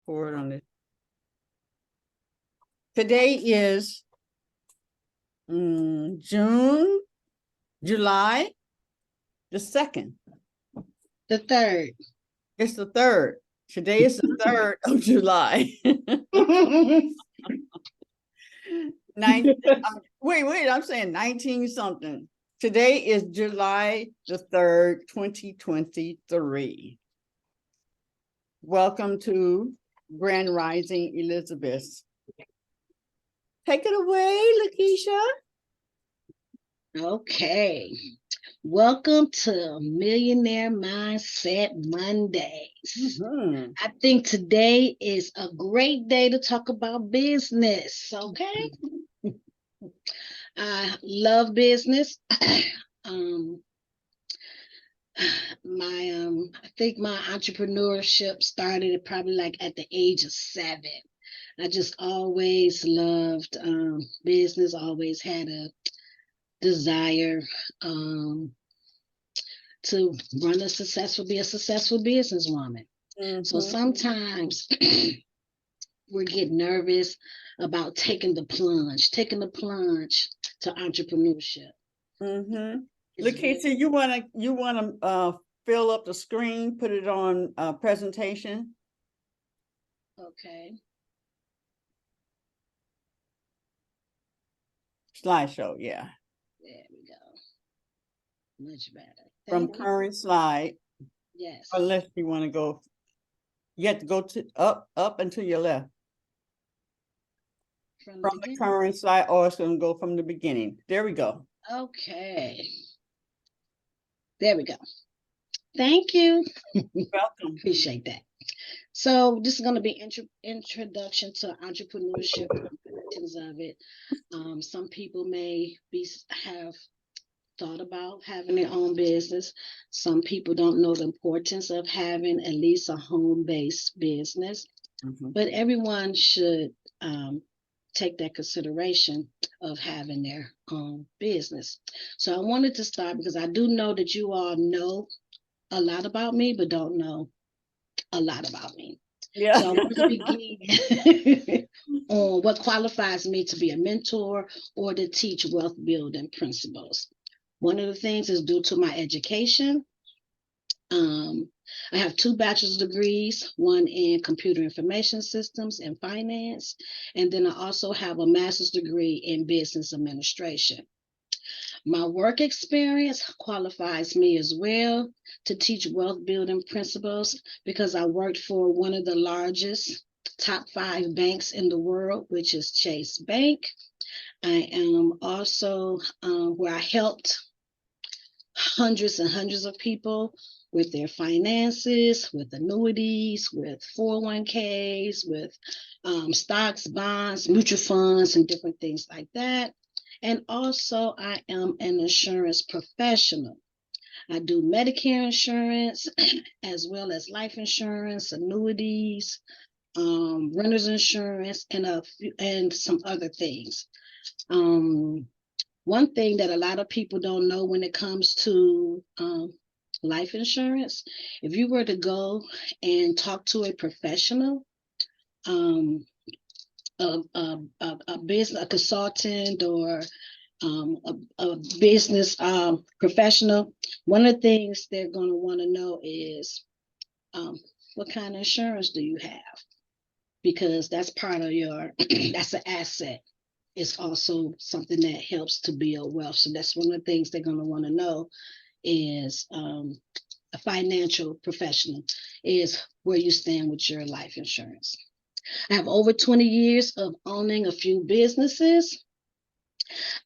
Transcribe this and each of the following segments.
forward on this. Today is July the 2nd. The 3rd. It's the 3rd. Today is the 3rd of July. Wait, I'm saying 19 something. Today is July the 3rd, 2023. Welcome to Grand Rising Elizabeth. Take it away, LaKeisha. Okay. Welcome to Millionaire Mindset Mondays. I think today is a great day to talk about business, okay? I love business. I think my entrepreneurship started probably like at the age of 7. I just always loved business, always had a desire to be a successful businesswoman. So sometimes we get nervous about taking the plunge to entrepreneurship. LaKeisha, you wanna fill up the screen, put it on presentation? Okay. Slideshow, yeah. There we go. Much better. From current slide. Yes. Unless you want to go, you have to go to up and to your left. From the current slide, or it's going to go from the beginning. There we go. Okay. There we go. Thank you. Welcome. Appreciate that. So this is going to be introduction to entrepreneurship, importance of it. Some people may have thought about having their own business. Some people don't know the importance of having at least a home-based business. But everyone should take that consideration of having their own business. So I wanted to start because I do know that you all know a lot about me, but don't know a lot about me. Yeah. So I want to begin on what qualifies me to be a mentor or to teach wealth building principles. One of the things is due to my education. I have 2 bachelor's degrees, one in computer information systems and finance, and then I also have a master's degree in business administration. My work experience qualifies me as well to teach wealth building principles because I worked for one of the largest top 5 banks in the world, which is Chase Bank. I am also where I helped hundreds and hundreds of people with their finances, with annuities, with 401ks, with stocks, bonds, mutual funds, and different things like that. And also, I am an insurance professional. I do Medicare insurance, as well as life insurance, annuities, renter's insurance, and some other things. One thing that a lot of people don't know when it comes to life insurance, if you were to go and talk to a professional, a consultant or a business professional, one of the things they're going to want to know is what kind of insurance do you have? Because that's part of your, that's an asset. It's also something that helps to build wealth. So that's one of the things they're going to want to know is a financial professional is where you stand with your life insurance. I have over 20 years of owning a few businesses.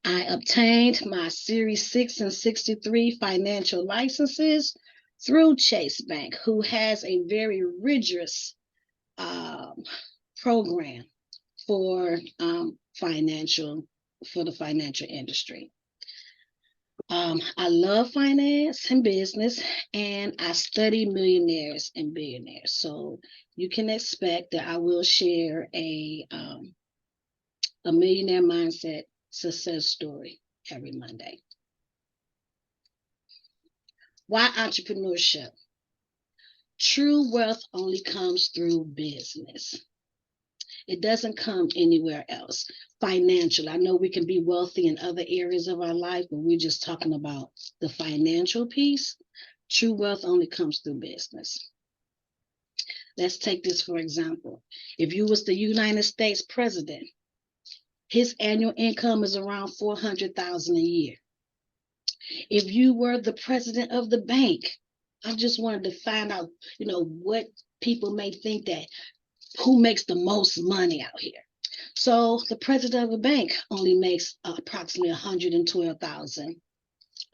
I obtained my Series 6 and 63 financial licenses through Chase Bank, who has a very rigorous program for the financial industry. I love finance and business, and I study millionaires and billionaires. So you can expect that I will share a millionaire mindset success story every Monday. Why entrepreneurship? True wealth only comes through business. It doesn't come anywhere else. Financial. I know we can be wealthy in other areas of our life, but we're just talking about the financial piece. True wealth only comes through business. Let's take this for example. If you was the United States president, his annual income is around $400,000 a year. If you were the president of the bank, I just wanted to find out, what people may think that who makes the most money out here. So the president of a bank only makes approximately $112,000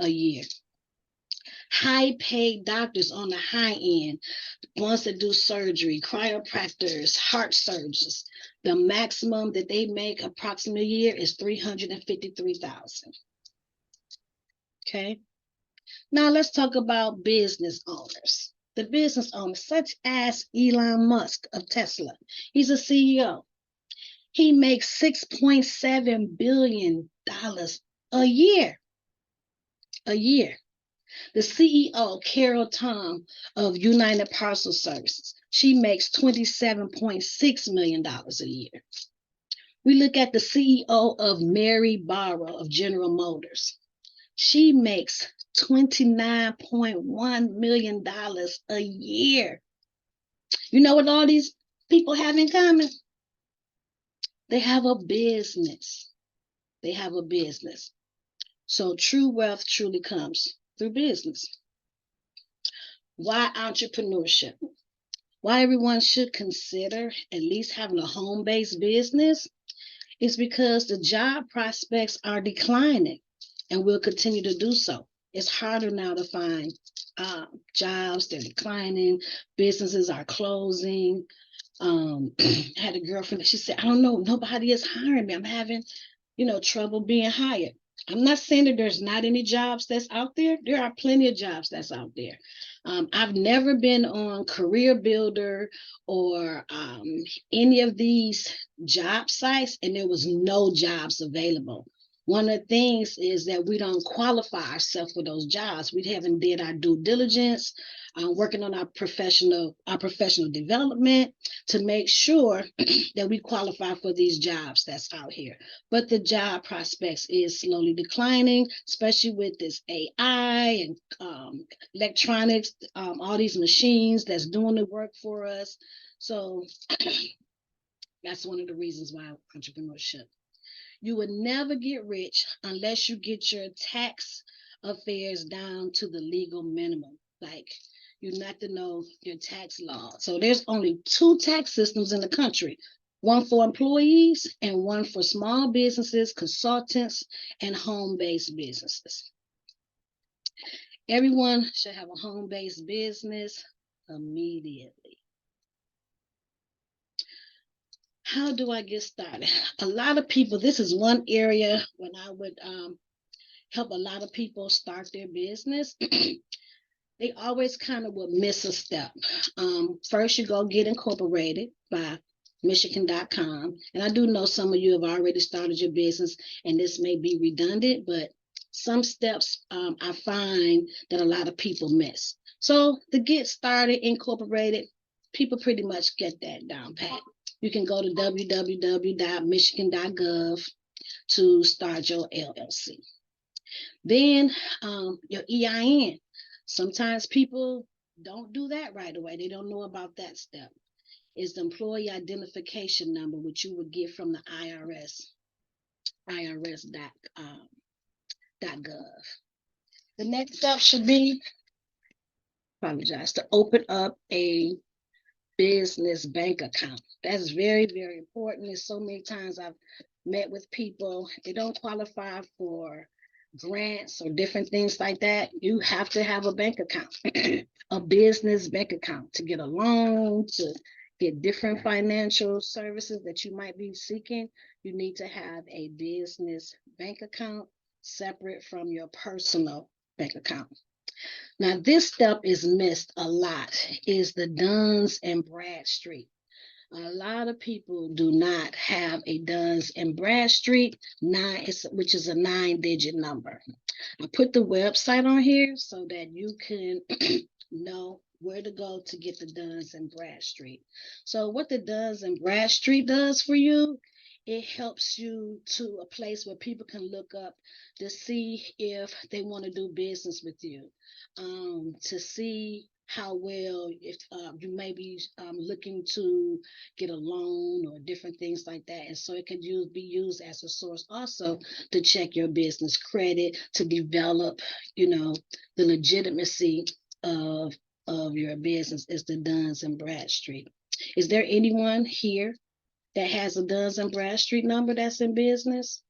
a year. High-paid doctors on the high end, ones that do surgery, chiropractors, heart surgeons, the maximum that they make approximately a year is $353,000. Okay. Now let's talk about business owners. The business owners, such as Elon Musk of Tesla. He's a CEO. He makes $6.7 billion a year. A year. The CEO, Carol Tom of United Parcel Services, she makes $27.6 million a year. We look at the CEO of Mary Barra of General Motors. She makes $29.1 million a year. You know what all these people have in common? They have a business. They have a business. So true wealth truly comes through business. Why entrepreneurship? Why everyone should consider at least having a home-based business is because the job prospects are declining and will continue to do so. It's harder now to find jobs. They're declining. Businesses are closing. I had a girlfriend that she said, I don't know, nobody is hiring me. I'm having, trouble being hired. I'm not saying that there's not any jobs that's out there. There are plenty of jobs that's out there. I've never been on Career Builder or any of these job sites, and there was no jobs available. One of the things is that we don't qualify ourselves for those jobs. We haven't did our due diligence, working on our professional development to make sure that we qualify for these jobs that's out here. But the job prospects is slowly declining, especially with this AI and electronics, all these machines that's doing the work for us. So that's one of the reasons why entrepreneurship. You would never get rich unless you get your tax affairs down to the legal minimum. Like you have to know your tax law. So there's only 2 tax systems in the country, one for employees and one for small businesses, consultants, and home-based businesses. Everyone should have a home-based business immediately. How do I get started? A lot of people, this is one area when I would help a lot of people start their business. They always kind of would miss a step. First, you go get incorporated by Michigan.com. And I do know some of you have already started your business, and this may be redundant, but some steps I find that a lot of people miss. So to get started, incorporated, people pretty much get that down pat. You can go to www.michigan.gov to start your LLC. Then your EIN. Sometimes people don't do that right away. They don't know about that step. It's the employee identification number, which you would get from the irs.gov. The next step should be, to open up a business bank account. That's very, very important. There's so many times I've met with people, they don't qualify for grants or different things like that. You have to have a bank account, a business bank account to get a loan, to get different financial services that you might be seeking. You need to have a business bank account separate from your personal bank account. Now, this step is missed a lot, is the Duns and Bradstreet. A lot of people do not have a Duns and Bradstreet, which is a 9-digit number. I put the website on here so that you can know where to go to get the Duns and Bradstreet. So what the Duns and Bradstreet does for you, it helps you to a place where people can look up to see if they want to do business with you, to see how well if you may be looking to get a loan or different things like that. And so it can be used as a source also to check your business credit, to develop, the legitimacy of your business is the Duns and Bradstreet. Is there anyone here that has a Duns and Bradstreet number that's in business?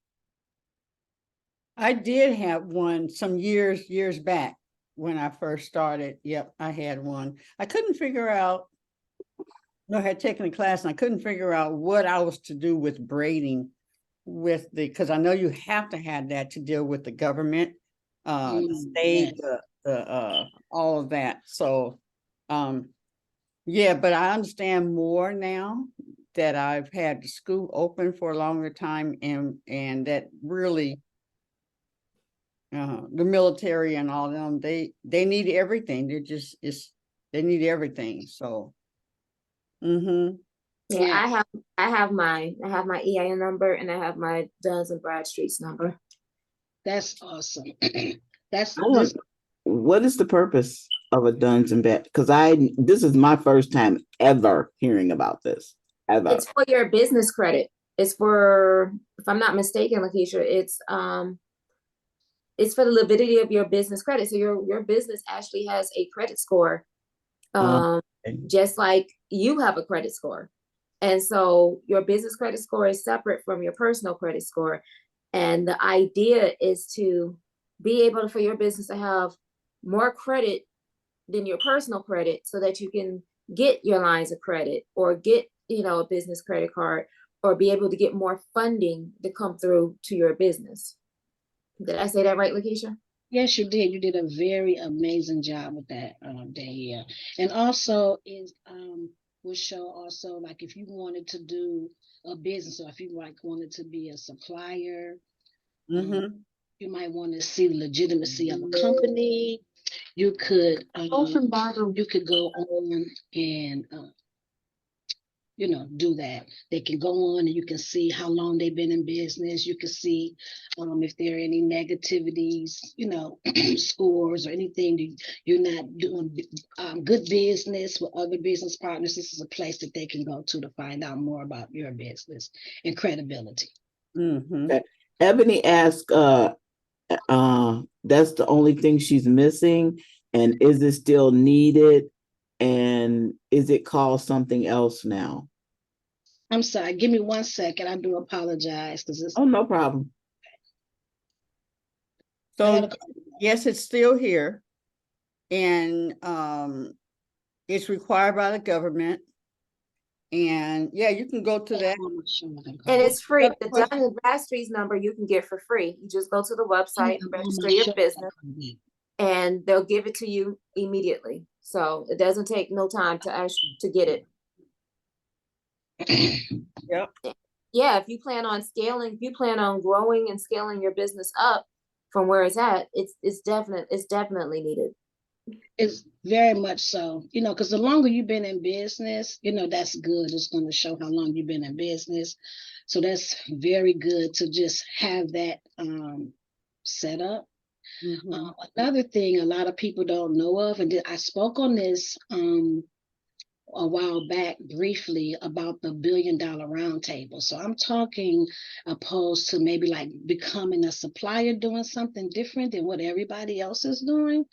I did have one some years back when I first started. Yep, I had one. I couldn't figure out, I had taken a class and I couldn't figure out what I was to do with braiding because I know you have to have that to deal with the government, the state, Yes. all of that. So, yeah, but I understand more now that I've had the school open for a longer time and that really the military and all of them, they need everything. They need everything. So Yeah, Yeah. I have my EIN number and I have my Duns and Bradstreet's number. That's awesome. That's I want, this. what is the purpose of a Duns and Bed? Because this is my first time ever hearing about this. Ever. It's for your business credit. It's for, if I'm not mistaken, LaKeisha, it's for the validity of your business credit. So your business actually has a credit score, Okay. just like you have a credit score. And so your business credit score is separate from your personal credit score. And the idea is to be able for your business to have more credit than your personal credit so that you can get your lines of credit or get, a business credit card or be able to get more funding to come through to your business. Did I say that right, LaKeisha? Yes, you did. You did a very amazing job with that, Danyelle. And also is will show also like if you wanted to do a business or if you wanted to be a supplier, you might want to see the legitimacy of a company. You could you could go on and do that. They can go on and you can see how long they've been in business. You can see if there are any negativities, scores or anything. You're not doing good business with other business partners. This is a place that they can go to find out more about your business and credibility. Okay. Ebony asked, that's the only thing she's missing, and is it still needed? And is it called something else now? I'm sorry, give me 1 second. I do apologize because it's no problem. So yes, it's still here. And it's required by the government. And yeah, you can go to that. And it's free. The Duns and Bradstreet's number you can get for free. You just go to the website, register your business, and they'll give it to you immediately. So it doesn't take no time to get it. Yep. Yeah, if you plan on scaling, if you plan on growing and scaling your business up from where it's at, it's definitely needed. It's very much so, because the longer you've been in business, that's good. It's going to show how long you've been in business. So that's very good to just have that set up. Another thing a lot of people don't know of, and I spoke on this a while back briefly about the $1 billion roundtable. So I'm talking opposed to maybe like becoming a supplier, doing something different than what everybody else is doing,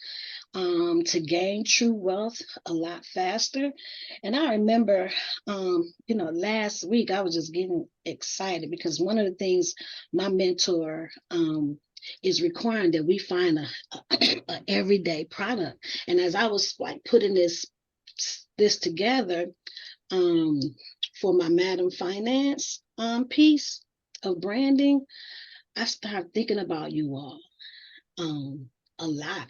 to gain true wealth a lot faster. And I remember, last week I was just getting excited because one of the things my mentor is requiring that we find a everyday product. And as I was like putting this together for my Madam Finance piece of branding, I started thinking about you all a lot.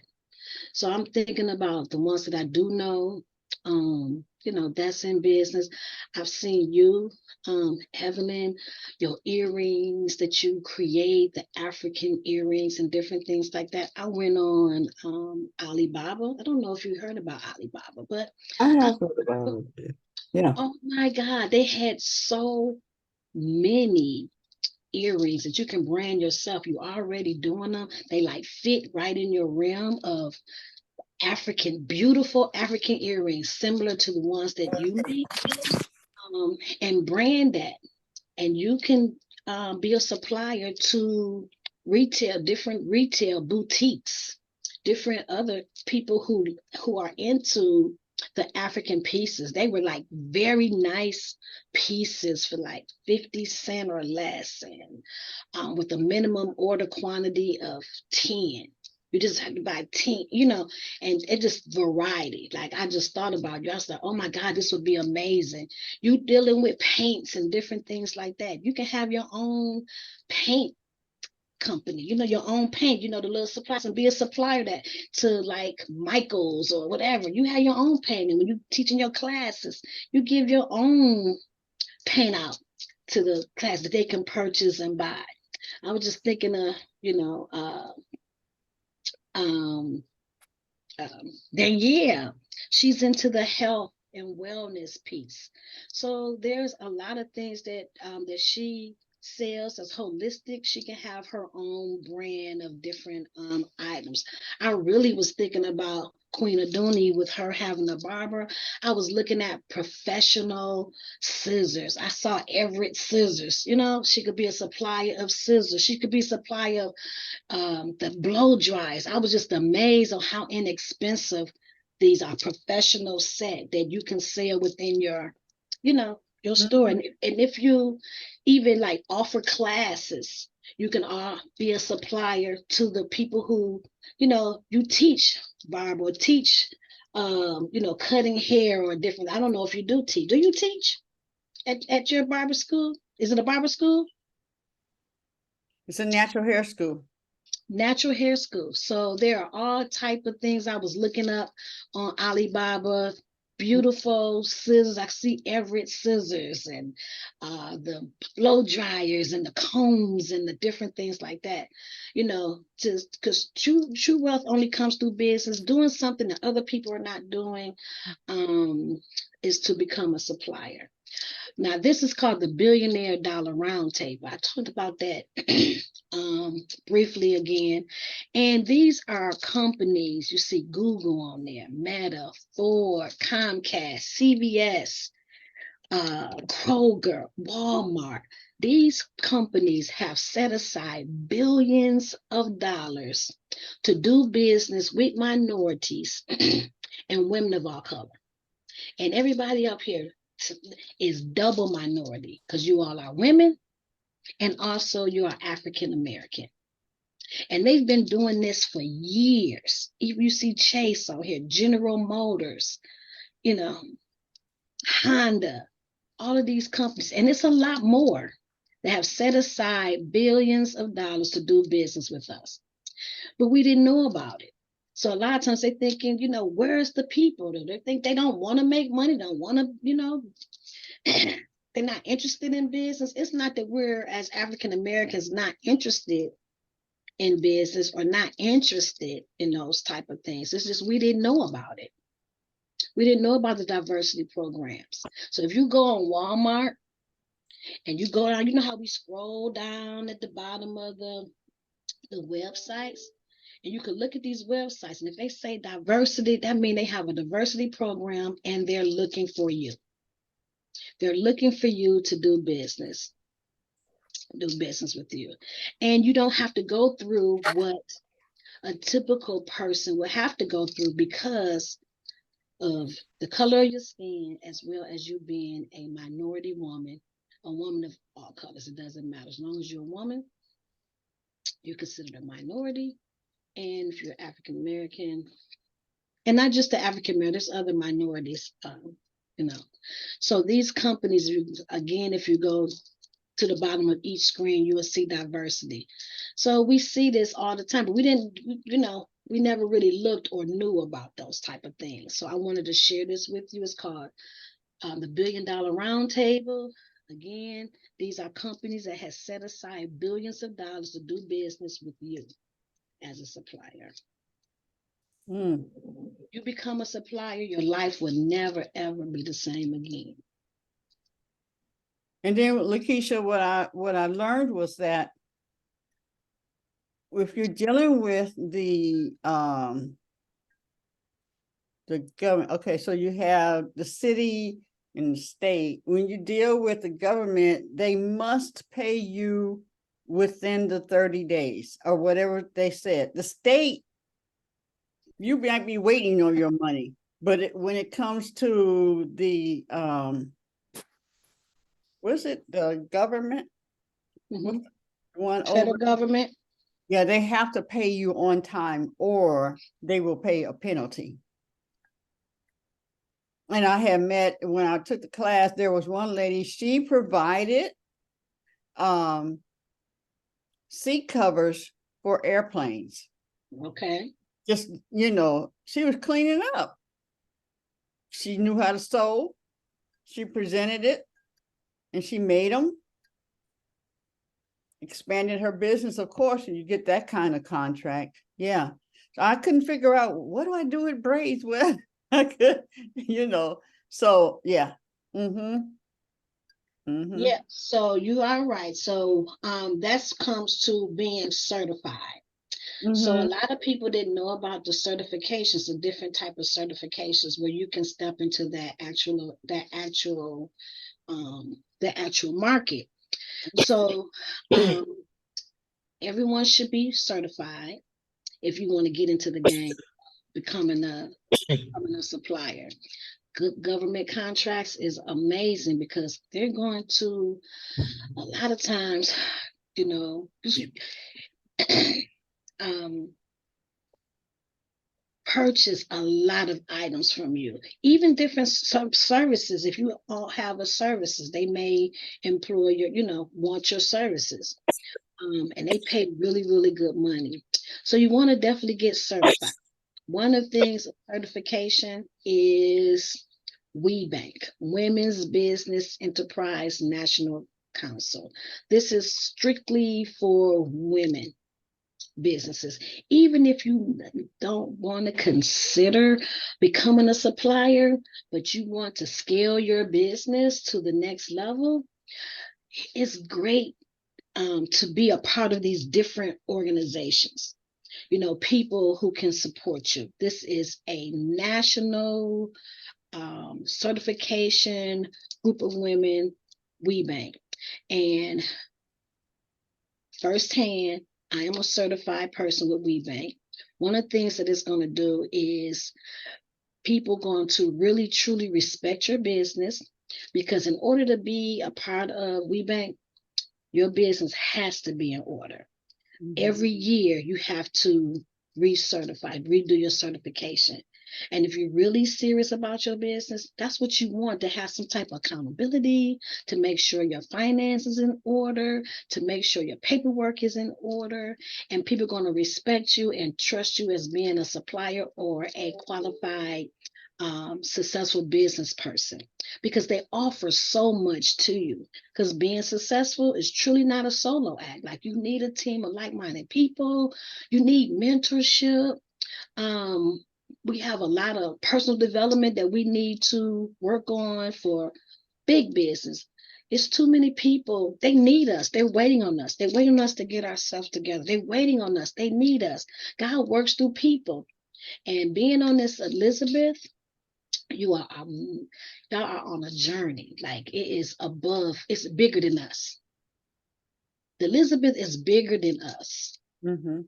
So I'm thinking about the ones that I do know, That's in business. I've seen you, Evelyn, your earrings that you create, the African earrings and different things like that. I went on Alibaba. I don't know if you heard about Alibaba, but I have heard about it. Yeah. oh my God, they had so many earrings that you can brand yourself. You already doing them. They like fit right in your realm of beautiful African earrings, similar to the ones that you make, and brand that. And you can be a supplier to different retail boutiques, different other people who are into the African pieces. They were like very nice pieces for like 50 cents or less, and with a minimum order quantity of 10. You just have to buy 10, and it just variety. Like I just thought about you. I was like, oh my God, this would be amazing. You dealing with paints and different things like that. You can have your own paint company, your own paint, the little supplies, and be a supplier that to like Michael's or whatever. You have your own paint, and when you teaching your classes, you give your own paint out to the class that they can purchase and buy. I was just thinking of, um, Danyelle, she's into the health and wellness piece. So there's a lot of things that she sells as holistic. She can have her own brand of different items. I really was thinking about Queen Aduni with her having a barber. I was looking at professional scissors. I saw Everett scissors. She could be a supplier of scissors. She could be a supplier of the blow dries. I was just amazed on how inexpensive these are. Professional set that you can sell within your store. And if you even like offer classes, you can be a supplier to the people who, you teach barb or teach, cutting hair or different. I don't know if you do teach. Do you teach at your barber school? Is it a barber school? It's a natural hair school. Natural hair school. So there are all type of things I was looking up on Alibaba. Beautiful scissors. I see Everett scissors and the blow dryers and the combs and the different things like that. Just because true wealth only comes through business. Doing something that other people are not doing is to become a supplier. Now, this is called the Billionaire Dollar Roundtable. I talked about that briefly again. And these are companies, you see Google on there, Meta, Ford, Comcast, CVS, Kroger, Walmart. These companies have set aside billions of dollars to do business with minorities and women of all color. And everybody up here is double minority because you all are women and also you are African American. And they've been doing this for years. If you see Chase out here, General Motors, Honda, all of these companies, and it's a lot more that have set aside billions of dollars to do business with us. But we didn't know about it. So a lot of times they're thinking, where's the people? They think they don't want to make money, don't want to, they're not interested in business. It's not that we're, as African Americans, not interested in business or not interested in those type of things. It's just we didn't know about it. We didn't know about the diversity programs. So if you go on Walmart and you go down, you know how we scroll down at the bottom of the websites? And you can look at these websites, and if they say diversity, that means they have a diversity program and they're looking for you. They're looking for you to do business with you. And you don't have to go through what a typical person would have to go through because of the color of your skin, as well as you being a minority woman, a woman of all colors. It doesn't matter. As long as you're a woman, you're considered a minority. And if you're African American, and not just the African American, there's other minorities, So these companies, again, if you go to the bottom of each screen, you will see diversity. So we see this all the time, but we didn't, we never really looked or knew about those type of things. So I wanted to share this with you. It's called the $1 Billion Roundtable. Again, these are companies that have set aside billions of dollars to do business with you as a supplier. Mm. You become a supplier, your life will never ever be the same again. And then LaKeisha, what I learned was that if you're dealing with the government, okay, so you have the city and the state. When you deal with the government, they must pay you within the 30 days or whatever they said. The state, you might be waiting on your money, but when it comes to the was it the government? Mhm. One Federal over, government. yeah, they have to pay you on time or they will pay a penalty. And I had met, when I took the class, there was one lady, she provided seat covers for airplanes. Okay. Just, she was cleaning up. She knew how to sew. She presented it and she made them. Expanded her business, of course, and you get that kind of contract. Yeah. So I couldn't figure out, what do I do with braids? Well, I could, so yeah. Mm-hmm. Mm-hmm. Yeah, so you are right. So that comes to being certified. So a Mm-hmm. lot of people didn't know about the certifications, the different type of certifications where you can step into the actual market. So everyone should be certified if you want to get into the game, becoming a supplier. Good government contracts is amazing because they're going to a lot of times, um, purchase a lot of items from you, even different services. If you all have a services, they may employ want your services, and they pay really, really good money. So you want to definitely get certified. One of the things of certification is WeBank, Women's Business Enterprise National Council. This is strictly for women businesses. Even if you don't want to consider becoming a supplier, but you want to scale your business to the next level, it's great to be a part of these different organizations. People who can support you. This is a national certification group of women, WeBank. And firsthand, I am a certified person with WeBank. One of the things that it's going to do is people going to really truly respect your business, because in order to be a part of WeBank, your business has to be in order. Mm-hmm. Every year you have to recertify, redo your certification. And if you're really serious about your business, that's what you want, to have some type of accountability, to make sure your finances in order, to make sure your paperwork is in order, and people are going to respect you and trust you as being a supplier or a qualified successful business person, because they offer so much to you. Because being successful is truly not a solo act. Like, you need a team of like-minded people. You need mentorship. We have a lot of personal development that we need to work on for big business. It's too many people. They need us. They're waiting on us. They're waiting on us to get ourselves together. They're waiting on us. They need us. God works through people. And being on this Elizabeth, y'all are on a journey. Like, it is above, it's bigger than us. The Elizabeth is bigger than us. Mm-hmm.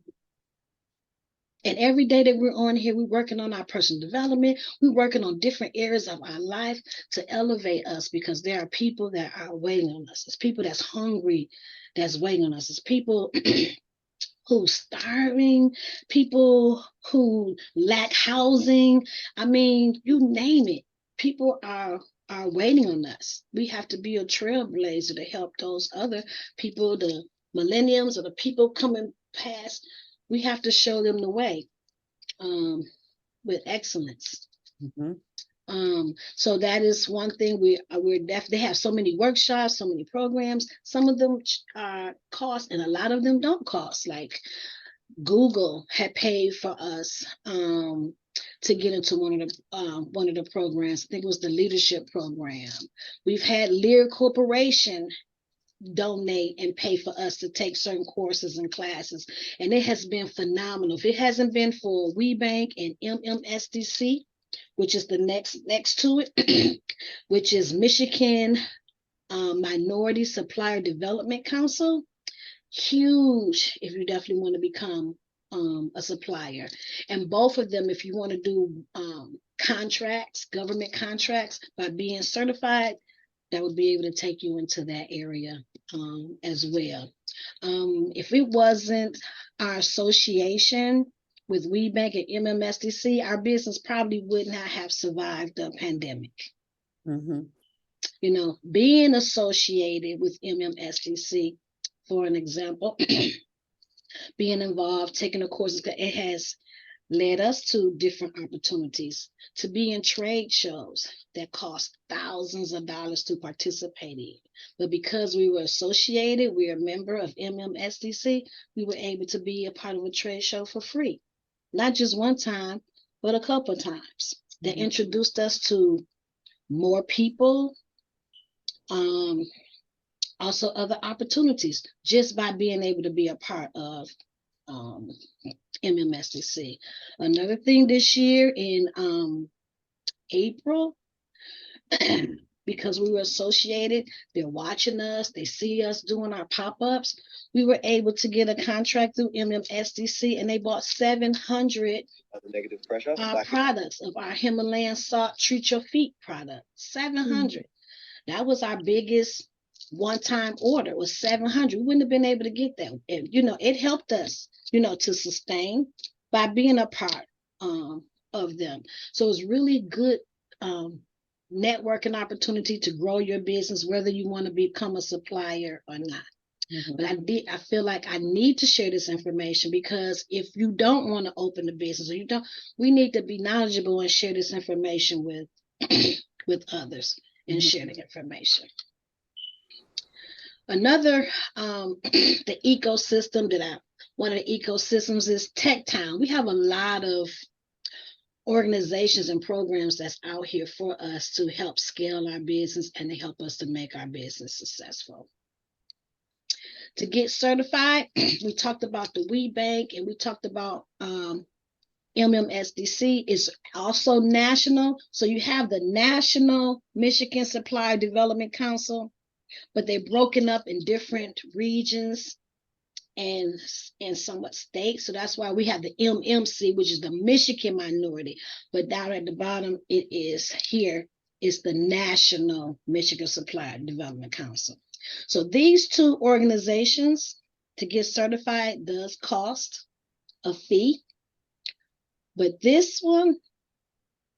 And every day that we're on here, we're working on our personal development. We're working on different areas of our life to elevate us, because there are people that are waiting on us. It's people that's hungry, that's waiting on us. It's people who's starving, people who lack housing. I mean, you name it. People are waiting on us. We have to be a trailblazer to help those other people, the millenniums or the people coming past. We have to show them the way. with excellence. Mhm. So that is one thing we're definitely have so many workshops, so many programs. Some of them cost, and a lot of them don't cost. Like Google had paid for us to get into one of the programs. I think it was the leadership program. We've had Lear Corporation donate and pay for us to take certain courses and classes, and it has been phenomenal. If it hasn't been for WeBank and MMSDC, which is the next to it, which is Michigan Minority Supplier Development Council, huge if you definitely want to become a supplier. And both of them, if you want to do contracts, government contracts, by being certified, that would be able to take you into that area as well. If it wasn't our association with WeBank and MMSDC, our business probably would not have survived the pandemic. Mhm. You know, being associated with MMSDC, for an example, being involved, taking the courses, it has led us to different opportunities to be in trade shows that cost thousands of dollars to participate in. But because we were associated, we're a member of MMSDC, we were able to be a part of a trade show for free. Not just one time, but a couple of times. That introduced us to more people, also other opportunities, just by being able to be a part of MMSDC. Another thing this year in April, because we were associated, they're watching us, they see us doing our pop-ups. We were able to get a contract through MMSDC, and they bought 700 products of our Himalayan salt treat your feet product. 700. That was our biggest one-time order, was 700. We wouldn't have been able to get that. And, you know, it helped us, you know, to sustain by being a part of them. So it's really good networking opportunity to grow your business, whether you want to become a supplier or not. But I feel like I need to share this information, because if you don't want to open a business, or you don't, we need to be knowledgeable and share this information with with others and share the information. Another the ecosystem one of the ecosystems is Tech Town. We have a lot of organizations and programs that's out here for us to help scale our business and to help us to make our business successful. To get certified, we talked about the WeBank, and we talked about MMSDC is also national. So you have the National Michigan Supplier Development Council, but they're broken up in different regions and somewhat states. So that's why we have the MMC, which is the Michigan Minority. But down at the bottom, it is here, it's the National Michigan Supplier Development Council. So these two organizations, to get certified, does cost a fee. But this one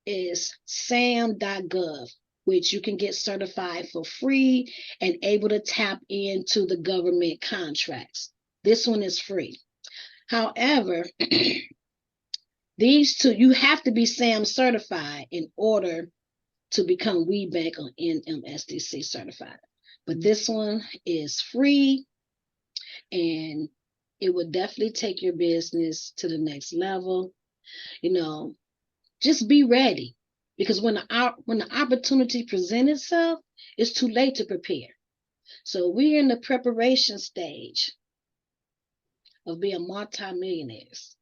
is sam.gov, which you can get certified for free and able to tap into the government contracts. This one is free. However, these two, you have to be SAM certified in order to become WeBank or NMSDC certified. But this one is free, and it would definitely take your business to the next level. You know, just be ready, because when the opportunity presents itself, it's too late to prepare. So we're in the preparation stage of being multimillionaires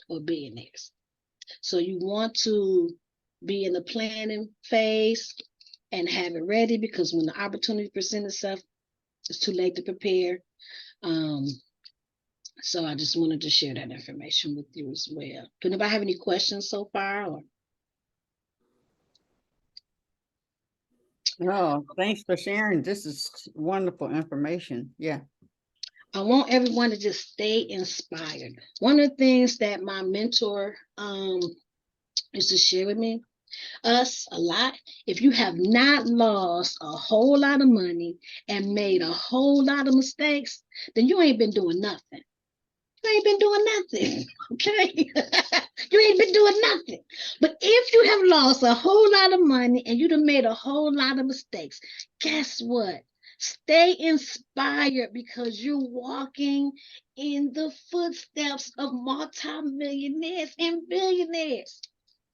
or billionaires. So you want to be in the planning phase and have it ready, because when the opportunity presents itself, it's too late to prepare. So I just wanted to share that information with you as well. Do anybody have any questions so far? Or? Oh, thanks for sharing. This is wonderful information. Yeah. I want everyone to just stay inspired. One of the things that my mentor used to share with me, us a lot, if you have not lost a whole lot of money and made a whole lot of mistakes, then you ain't been doing nothing. You ain't been doing nothing. Okay. You ain't been doing nothing. But if you have lost a whole lot of money and you've made a whole lot of mistakes, guess what? Stay inspired because you're walking in the footsteps of multimillionaires and billionaires.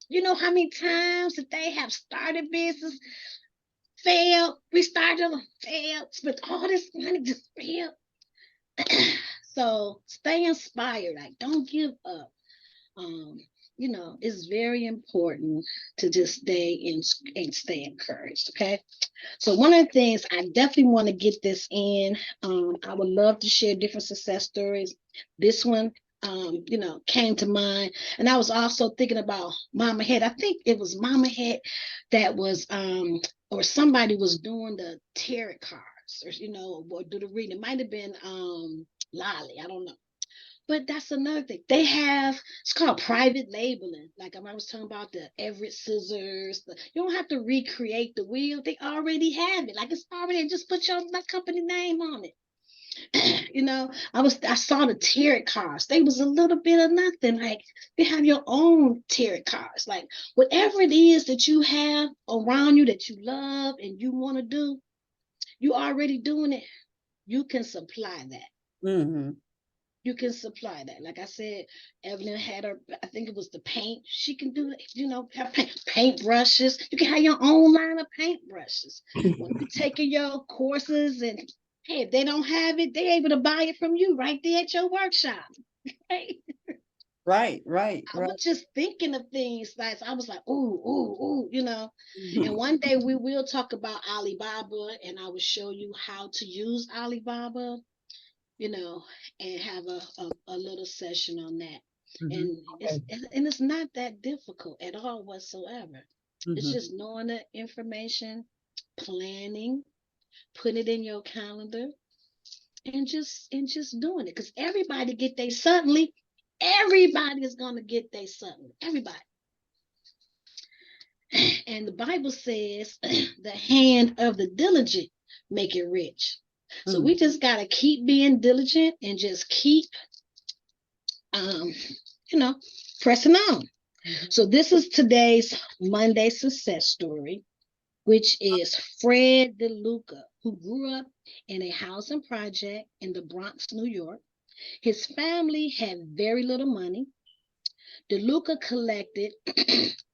You know how many times that they have started business, failed, restarted them, failed, spent all this money, just failed. So stay inspired. Like, don't give up. Um, it's very important to just stay in and stay encouraged. Okay. So one of the things I definitely want to get this in, I would love to share different success stories. This one, came to mind. And I was also thinking about Mama Head. I think it was Mama Head that was, or somebody was doing the tarot cards, or do the reading. It might have been Lolly. I don't know. But that's another thing. It's called private labeling. Like I was talking about the Everett scissors. You don't have to recreate the wheel. They already have it. Like it's already, just put your company name on it. I saw the tarot cards. They was a little bit of nothing. Like you have your own tarot cards. Like whatever it is that you have around you that you love and you want to do, you already doing it. You can supply that. Mm-hmm. You can supply that. Like I said, Evelyn had her, I think it was the paint. She can do it, have paint brushes. You can have your own line of paint brushes. When you're taking your courses and hey, if they don't have it, they're able to buy it from you right there at your workshop. Hey, Right. I was just thinking of things like I was like, ooh, And one day we will talk about Alibaba and I will show you how to use Alibaba, and have a little session on that. And it's not that difficult at all whatsoever. It's just knowing the information, planning, putting it in your calendar, and just doing it. Because everybody get they suddenly, everybody is gonna get they suddenly. Everybody. And the Bible says the hand of the diligent make it rich. So we just gotta keep being diligent and just keep pressing on. So this is today's Monday success story, which is Fred DeLuca, who grew up in a housing project in the Bronx, New York. His family had very little money. DeLuca collected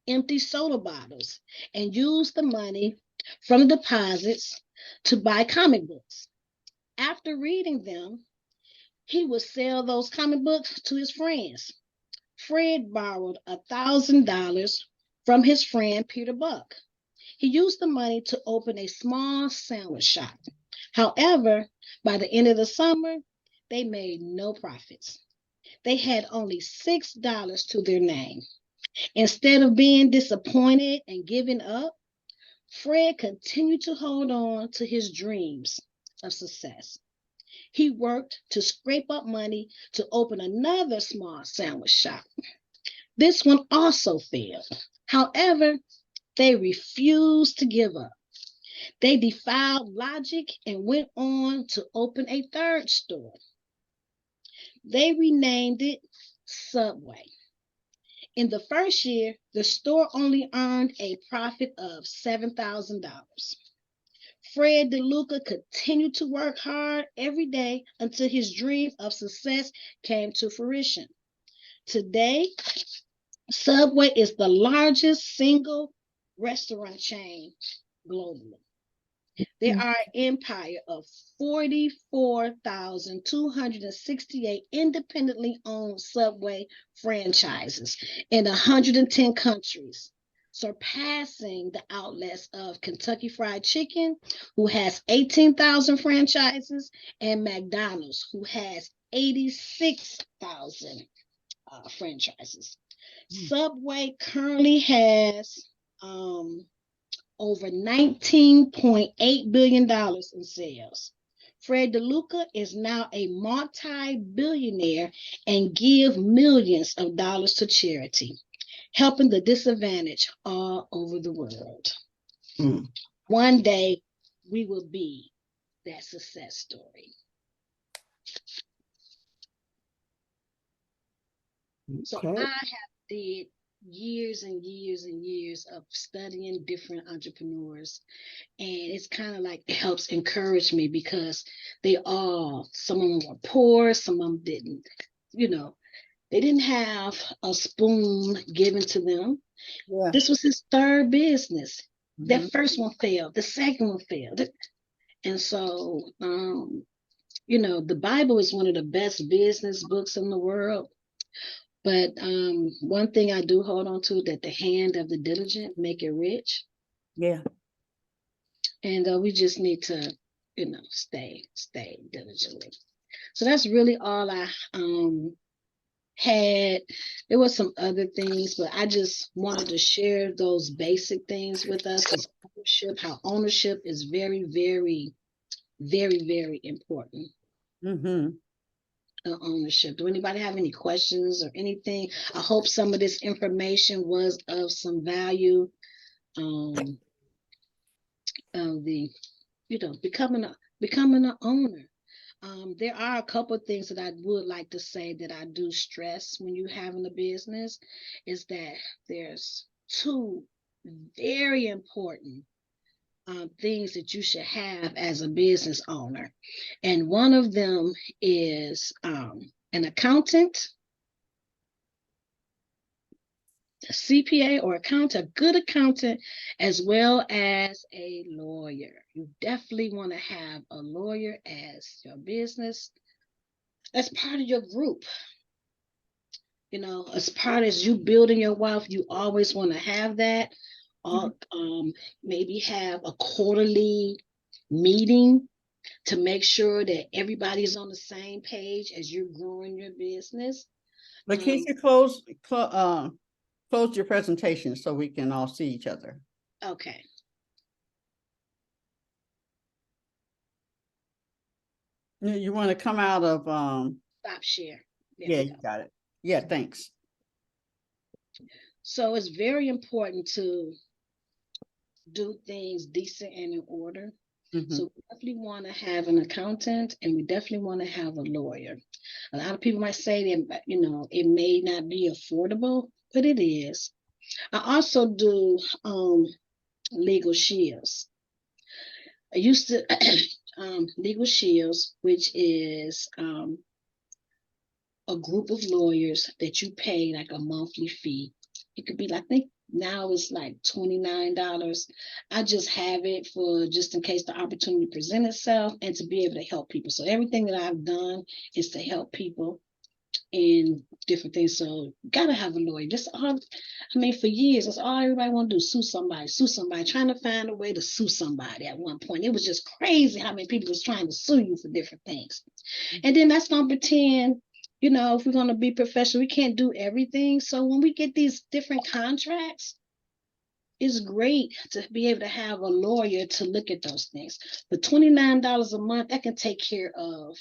empty soda bottles and used the money from the deposits to buy comic books. After reading them, he would sell those comic books to his friends. Fred borrowed $1,000 from his friend Peter Buck. He used the money to open a small sandwich shop. However, by the end of the summer, they made no profits. They had only $6 to their name. Instead of being disappointed and giving up, Fred continued to hold on to his dreams of success. He worked to scrape up money to open another small sandwich shop. This one also failed. However, they refused to give up. They defied logic and went on to open a third store. They renamed it Subway. In the first year, the store only earned a profit of $7,000. Fred DeLuca continued to work hard every day until his dream of success came to fruition. Today, Subway is the largest single restaurant chain globally. They are an empire of 44,268 independently owned Subway franchises in 110 countries, surpassing the outlets of Kentucky Fried Chicken, who has 18,000 franchises, and McDonald's, who has 86,000 franchises. Subway currently has over $19.8 billion in sales. Fred DeLuca is now a multi-billionaire and gives millions of dollars to charity, helping the disadvantaged all over the world. One day, we will be that success story. So Okay. I have did years and years and years of studying different entrepreneurs, and it's kind of like it helps encourage me because some of them were poor, some of them didn't, you know, they didn't have a spoon given to them. Yeah. This was his third business. Mhm. That first one failed, the second one failed. And so, the Bible is one of the best business books in the world. But one thing I do hold on to, that the hand of the diligent make it rich. Yeah. And we just need to, stay diligently. So that's really all I had. There was some other things, but I just wanted to share those basic things with us as ownership, how ownership is very, very, very, very important. Mm-hmm. Ownership. Do anybody have any questions or anything? I hope some of this information was of some value. Of the, becoming an owner. There are a couple of things that I would like to say that I do stress when you having a business, is that there's two very important things that you should have as a business owner. And one of them is an accountant, a CPA or accountant, a good accountant, as well as a lawyer. You definitely want to have a lawyer as your business, as part of your group. As part as you building your wealth, you always want to have that. Or maybe have a quarterly meeting to make sure that everybody's on the same page as you're growing your business. LaKeisha, close your presentation so we can all see each other. Okay. You want to come out of Stop share. There yeah, we you go. got it. Yeah, thanks. So it's very important to do things decent and in order. Mm-hmm. So we definitely want to have an accountant, and we definitely want to have a lawyer. A lot of people might say that, it may not be affordable, but it is. I also do legal shields. I used to legal shields, which is a group of lawyers that you pay like a monthly fee. It could be, I think now it's like $29. I just have it for just in case the opportunity present itself and to be able to help people. So everything that I've done is to help people in different things. So you gotta have a lawyer. For years, that's all everybody want to do: sue somebody, trying to find a way to sue somebody. At one point, it was just crazy how many people was trying to sue you for different things. And then that's gonna pretend, if we're gonna be professional, we can't do everything. So when we get these different contracts, it's great to be able to have a lawyer to look at those things. For $29 a month, that can take care of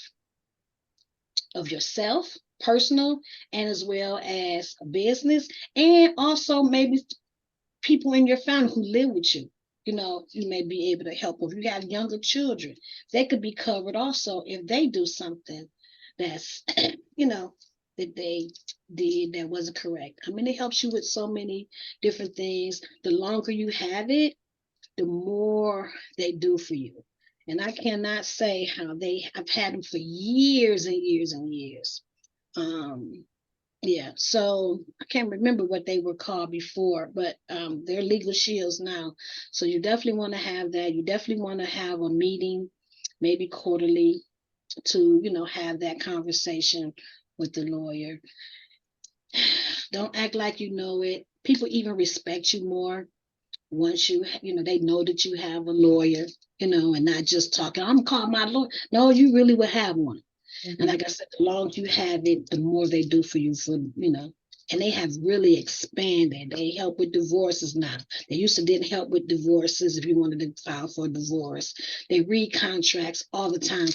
yourself, personal, and as well as a business, and also maybe people in your family who live with you. You may be able to help. If you have younger children, they could be covered also if they do something that's, that they did that wasn't correct. It helps you with so many different things. The longer you have it, the more they do for you. And I cannot say how I've had them for years and years and years. Yeah, so I can't remember what they were called before, but they're legal shields now. So you definitely want to have that. You definitely want to have a meeting, maybe quarterly, to have that conversation with the lawyer. Don't act like you know it. People even respect you more once they know that you have a lawyer, and not just talking, I'm calling my lawyer. No, you really will have one. And like I said, the longer you have it, the more they do for you, and they have really expanded. They help with divorces now. They used to didn't help with divorces if you wanted to file for a divorce. They read contracts all the time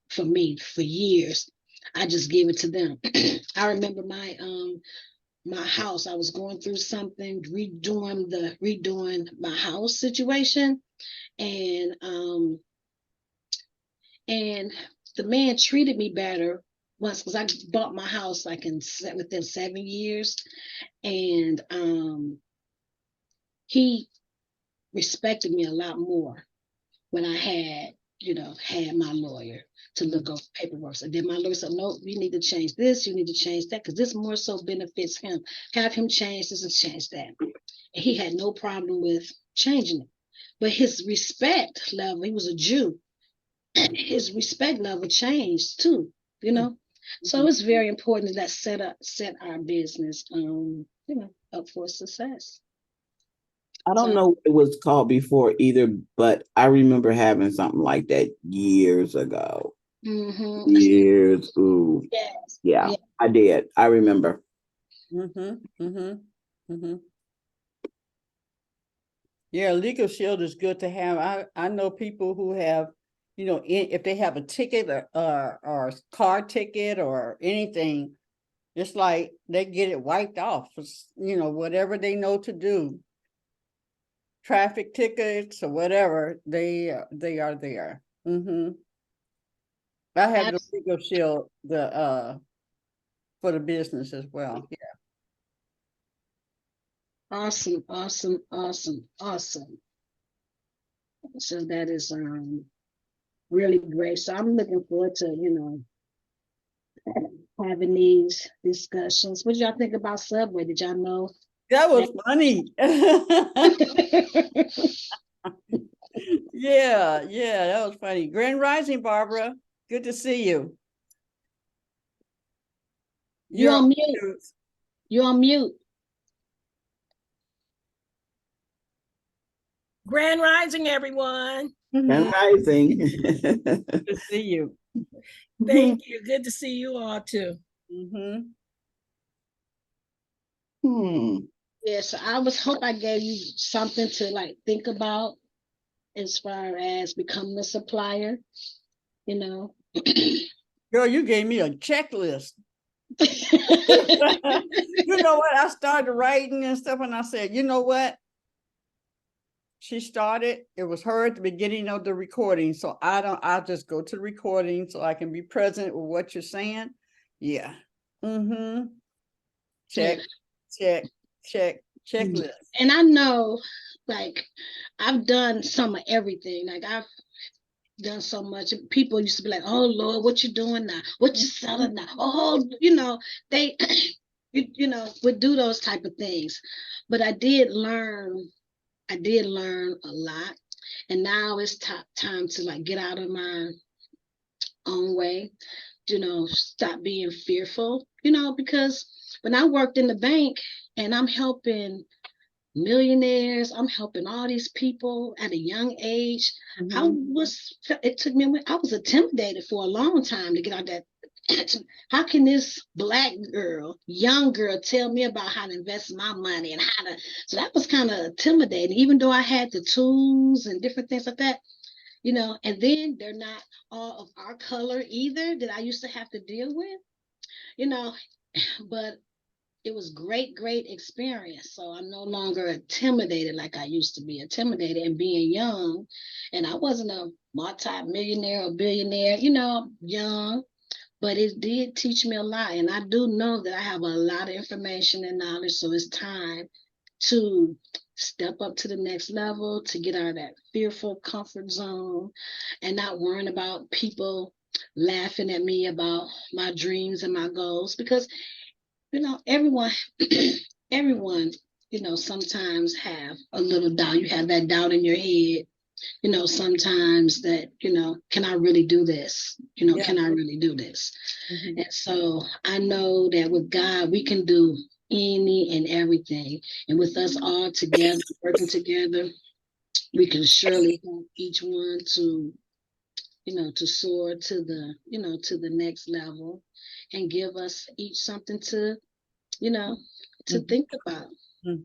for me for years. I just give it to them. I remember my house. I was going through something, redoing my house situation, and the man treated me better once, because I bought my house like within 7 years, and he respected me a lot more when I had my lawyer to look over paperwork. So then my lawyer said, no, you need to change this, you need to change that, because this more so benefits him. Have him change this and change that. And he had no problem with changing it. But his respect level, he was a Jew, and his respect level changed too, you know. So it's very important that set our business up for success. I don't So, know what it was called before either, but I remember having something like that years ago. Years. Ooh. yes. Yeah, Yeah. I did. I remember. Yeah, legal shield is good to have. I know people who have, if they have a ticket or car ticket or anything, it's like they get it wiped off, whatever they know to do. Traffic tickets or whatever, they are there. I have the legal shield for the business as well. Yeah. Awesome, awesome, awesome, awesome. So that is really great. So I'm looking forward to, having these discussions. What did y'all think about Subway? Did y'all know? That was funny. Yeah, that was funny. Grand Rising, Barbara. Good to see you. You're on mute. You're on mute. Grand Rising, everyone. Grand Rising. Good to see you. Thank you. Good to see you all too. Yeah, so I hope I gave you something to like think about as far as becoming a supplier, Girl, you gave me a checklist. You know what? I started writing and stuff, and I said, you know what? She started, it was her at the beginning of the recording. So I'll just go to the recording so I can be present with what you're saying. Yeah. Check, checklist. And I know, like, I've done some of everything. Like, I've done so much. People used to be like, oh, Lord, what you doing now? What you selling now? Oh, they, would do those type of things. But I did learn a lot. And now it's time to like get out of my own way, stop being fearful, because when I worked in the bank and I'm helping millionaires, I'm helping all these people at a young age. I was intimidated for a long time to get out that. How can this Black girl, young girl, tell me about how to invest my money and how to? So that was kind of intimidating, even though I had the tools and different things like that, and then they're not all of our color either that I used to have to deal with, but it was great experience. So I'm no longer intimidated like I used to be intimidated, and being young, and I wasn't a multi-millionaire or billionaire, young, but it did teach me a lot. And I do know that I have a lot of information and knowledge. So it's time to step up to the next level, to get out of that fearful comfort zone and not worrying about people laughing at me about my dreams and my goals, because everyone everyone sometimes have a little doubt. You have that doubt in your head, sometimes that, can I really do this? Can I really do this? And so I know that with God, we can do any and everything. And with us all together, working together, we can surely help each one to, to soar to the, to the next level, and give us each something to, to think about. And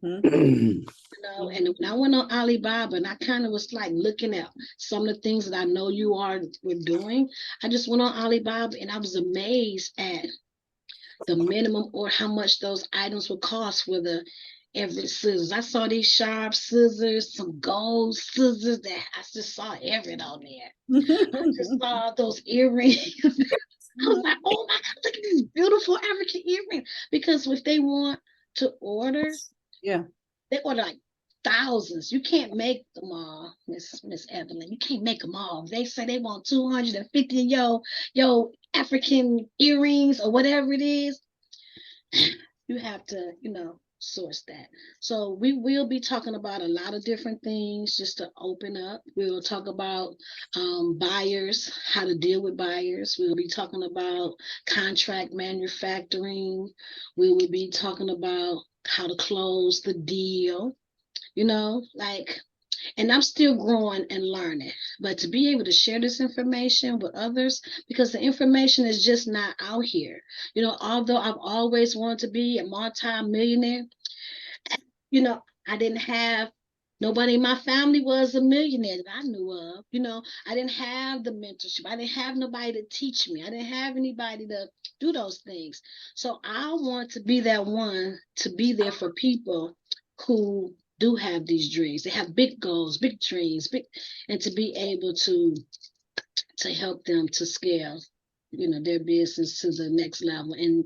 when I went on Alibaba, and I kind of was like looking at some of the things that I know you were doing, I just went on Alibaba and I was amazed at the minimum or how much those items would cost for the Everette scissors. I saw these sharp scissors, some gold scissors that I just saw Everette on there. I just saw those earrings. I was like, oh my God, look at these beautiful African earrings. Because if they want to order, Yeah. they order like thousands. You can't make them all, Miss Evelyn. You can't make them all. They say they want 250 yo African earrings or whatever it is. You have to, source that. So we will be talking about a lot of different things just to open up. We will talk about buyers, how to deal with buyers. We will be talking about contract manufacturing. We will be talking about how to close the deal, and I'm still growing and learning. But to be able to share this information with others, because the information is just not out here. Although I've always wanted to be a multi-millionaire, I didn't have nobody in my family was a millionaire that I knew of. I didn't have the mentorship. I didn't have nobody to teach me. I didn't have anybody to do those things. So I want to be that one to be there for people who do have these dreams. They have big goals, big dreams, and to be able to help them to scale, their business to the next level and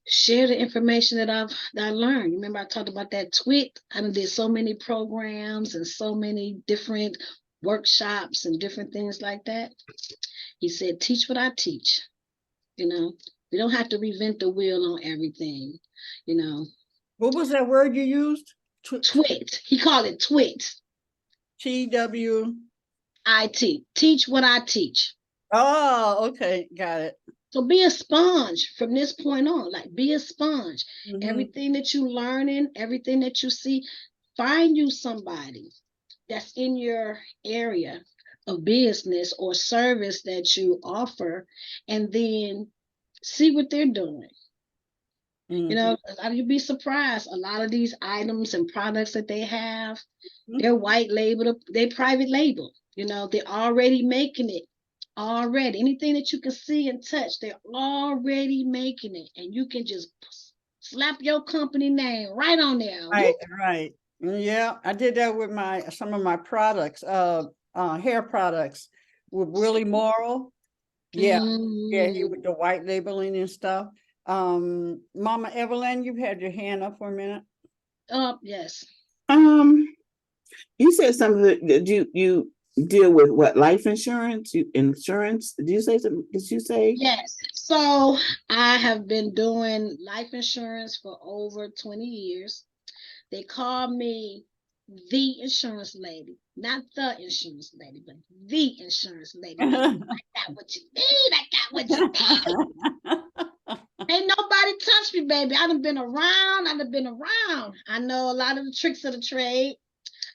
share the information that I learned. Remember, I talked about that tweet. I did so many programs and so many different workshops and different things like that. He said, teach what I teach. We don't have to reinvent the wheel on everything. What was that word you used? Twit. He called it twit. TW. IT. Teach what I teach. Oh, okay. Got it. So be a sponge from this point on. Like, be a sponge. Mhm. Everything that you learning, everything that you see, find you somebody that's in your area of business or service that you offer, and then see what they're doing. Mhm. You'd be surprised. A lot of these items and products that they have, they're white labeled, they private label. They're already making it. Already, anything that you can see and touch, they're already making it, and you can just slap your company name right on there. Right, right. Yeah, I did that with some of my products, hair products with Willie Morrow. Yeah, yeah, he with the white labeling and stuff. Mama Evelyn, you've had your hand up for a minute. Yes. You said something that you deal with what, life insurance? Insurance? Did you say something? Did you say? Yes. So I have been doing life insurance for over 20 years. They call me the insurance lady, not the insurance lady, but the insurance lady. I got what you need. I got what you need. Ain't nobody touched me, baby. I done been around. I know a lot of the tricks of the trade.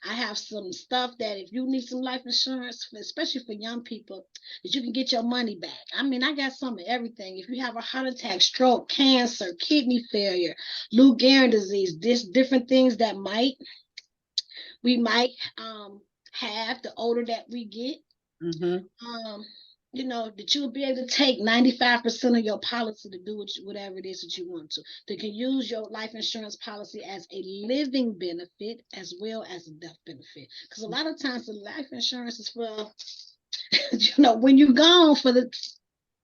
I have some stuff that if you need some life insurance, especially for young people, that you can get your money back. I got some of everything. If you have a heart attack, stroke, cancer, kidney failure, Lou Gehrig disease, different things that we might have the older that we get. That you'll be able to take 95% of your policy to do whatever it is that you want to. They can use your life insurance policy as a living benefit as well as a death benefit. Because a lot of times the life insurance is for, when you're gone for the,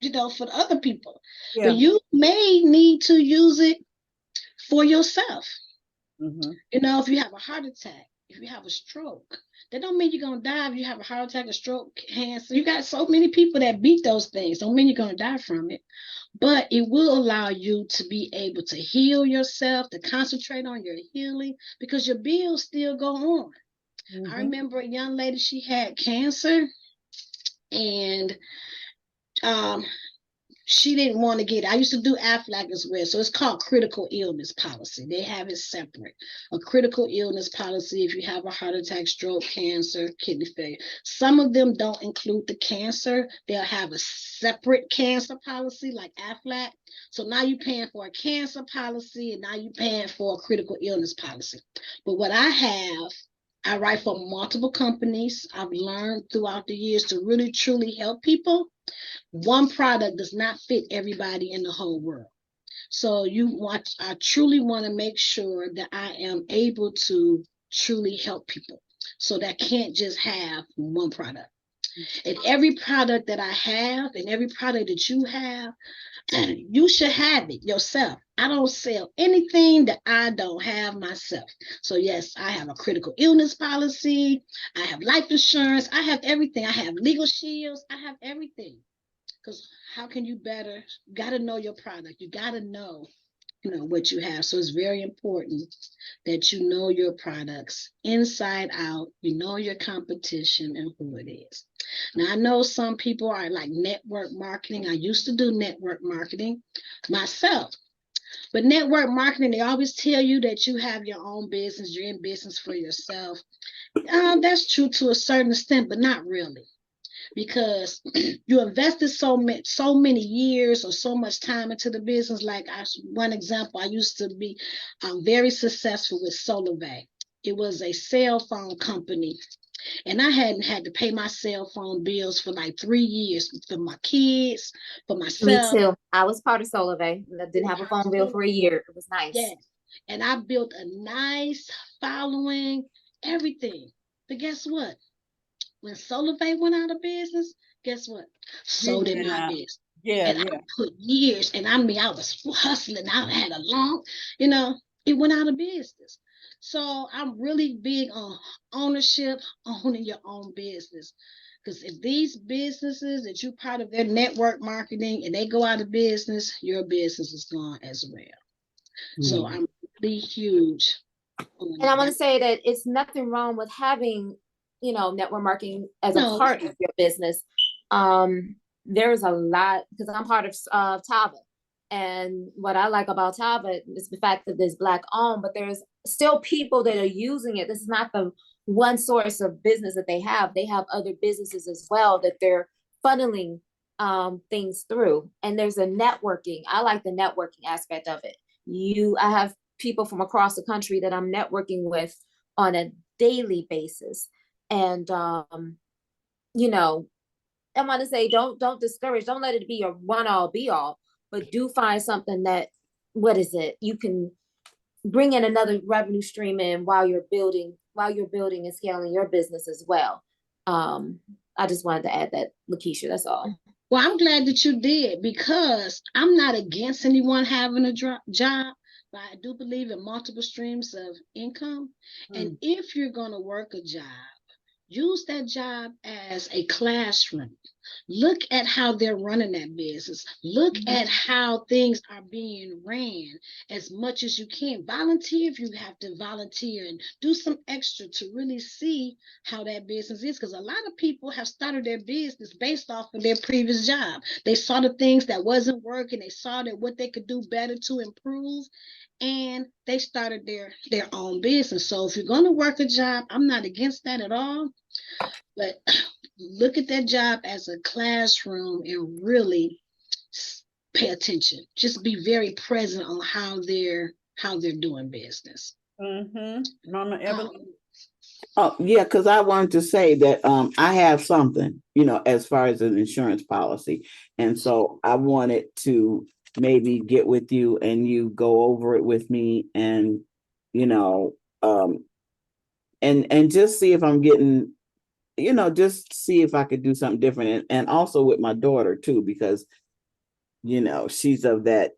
for the other people. Yeah. But you may need to use it for yourself. If you have a heart attack, if you have a stroke, that don't mean you're going to die if you have a heart attack, a stroke, cancer. You got so many people that beat those things. Don't mean you're going to die from it. But it will allow you to be able to heal yourself, to concentrate on your healing, because your bills still go on. I remember a young lady, she had cancer, and she didn't want to get it. I used to do Aflac as well. So it's called critical illness policy. They have it separate. A critical illness policy if you have a heart attack, stroke, cancer, kidney failure. Some of them don't include the cancer. They'll have a separate cancer policy like Aflac. So now you're paying for a cancer policy, and now you're paying for a critical illness policy. But what I write for multiple companies. I've learned throughout the years to really, truly help people. One product does not fit everybody in the whole world. So I truly want to make sure that I am able to truly help people. So that can't just have one product. And every product that I have and every product that you have, you should have it yourself. I don't sell anything that I don't have myself. So yes, I have a critical illness policy. I have life insurance. I have everything. I have legal shields. I have everything. Because how can you better? You got to know your product. You got to know, what you have. So it's very important that you know your products inside out. You know your competition and who it is. Now, I know some people are like network marketing. I used to do network marketing myself. But network marketing, they always tell you that you have your own business, you're in business for yourself. That's true to a certain extent, but not really. Because you invested so many years or so much time into the business. Like one example, I used to be very successful with SolarVay. It was a cell phone company. And I hadn't had to pay my cell phone bills for like 3 years for my kids, for Me myself. too. I was part of Solivay. I didn't have a phone bill for a year. It was nice. Yeah. And I built a nice following, everything. But guess what? When SolarVay went out of business, guess what? So did my business. Yeah, And I put years, and I mean, I was hustling. I had a long, it went out of business. So I'm really big on ownership, owning your own business. Because if these businesses that you're part of their network marketing and they go out of business, your business is gone as well. So I'm really huge. And I want to say that it's nothing wrong with having, network marketing as a part of your business. There's a lot, because I'm part of Tava. And what I like about Tava is the fact that it's Black owned, but there's still people that are using it. This is not the one source of business that they have. They have other businesses as well that they're funneling things through. And there's a networking. I like the networking aspect of it. I have people from across the country that I'm networking with on a daily basis. And, I want to say, don't discourage, don't let it be your one all be all, but do find something that, you can bring in another revenue stream in while you're building and scaling your business as well. I just wanted to add that, LaKeisha, that's all. Well, I'm glad that you did, because I'm not against anyone having a job, but I do believe in multiple streams of income. And if you're going to work a job, use that job as a classroom. Look at how they're running that business. Look at how things are being ran as much as you can. Volunteer if you have to volunteer, and do some extra to really see how that business is. Because a lot of people have started their business based off of their previous job. They saw the things that wasn't working. They saw that what they could do better to improve, and they started their own business. So if you're going to work a job, I'm not against that at all. But look at that job as a classroom and really pay attention. Just be very present on how they're doing business. Mama Evelyn. Oh, yeah, because I wanted to say that I have something, as far as an insurance policy. And so I wanted to maybe get with you and you go over it with me, and, and just see if I'm getting, just see if I could do something different. And also with my daughter too, because, she's of that,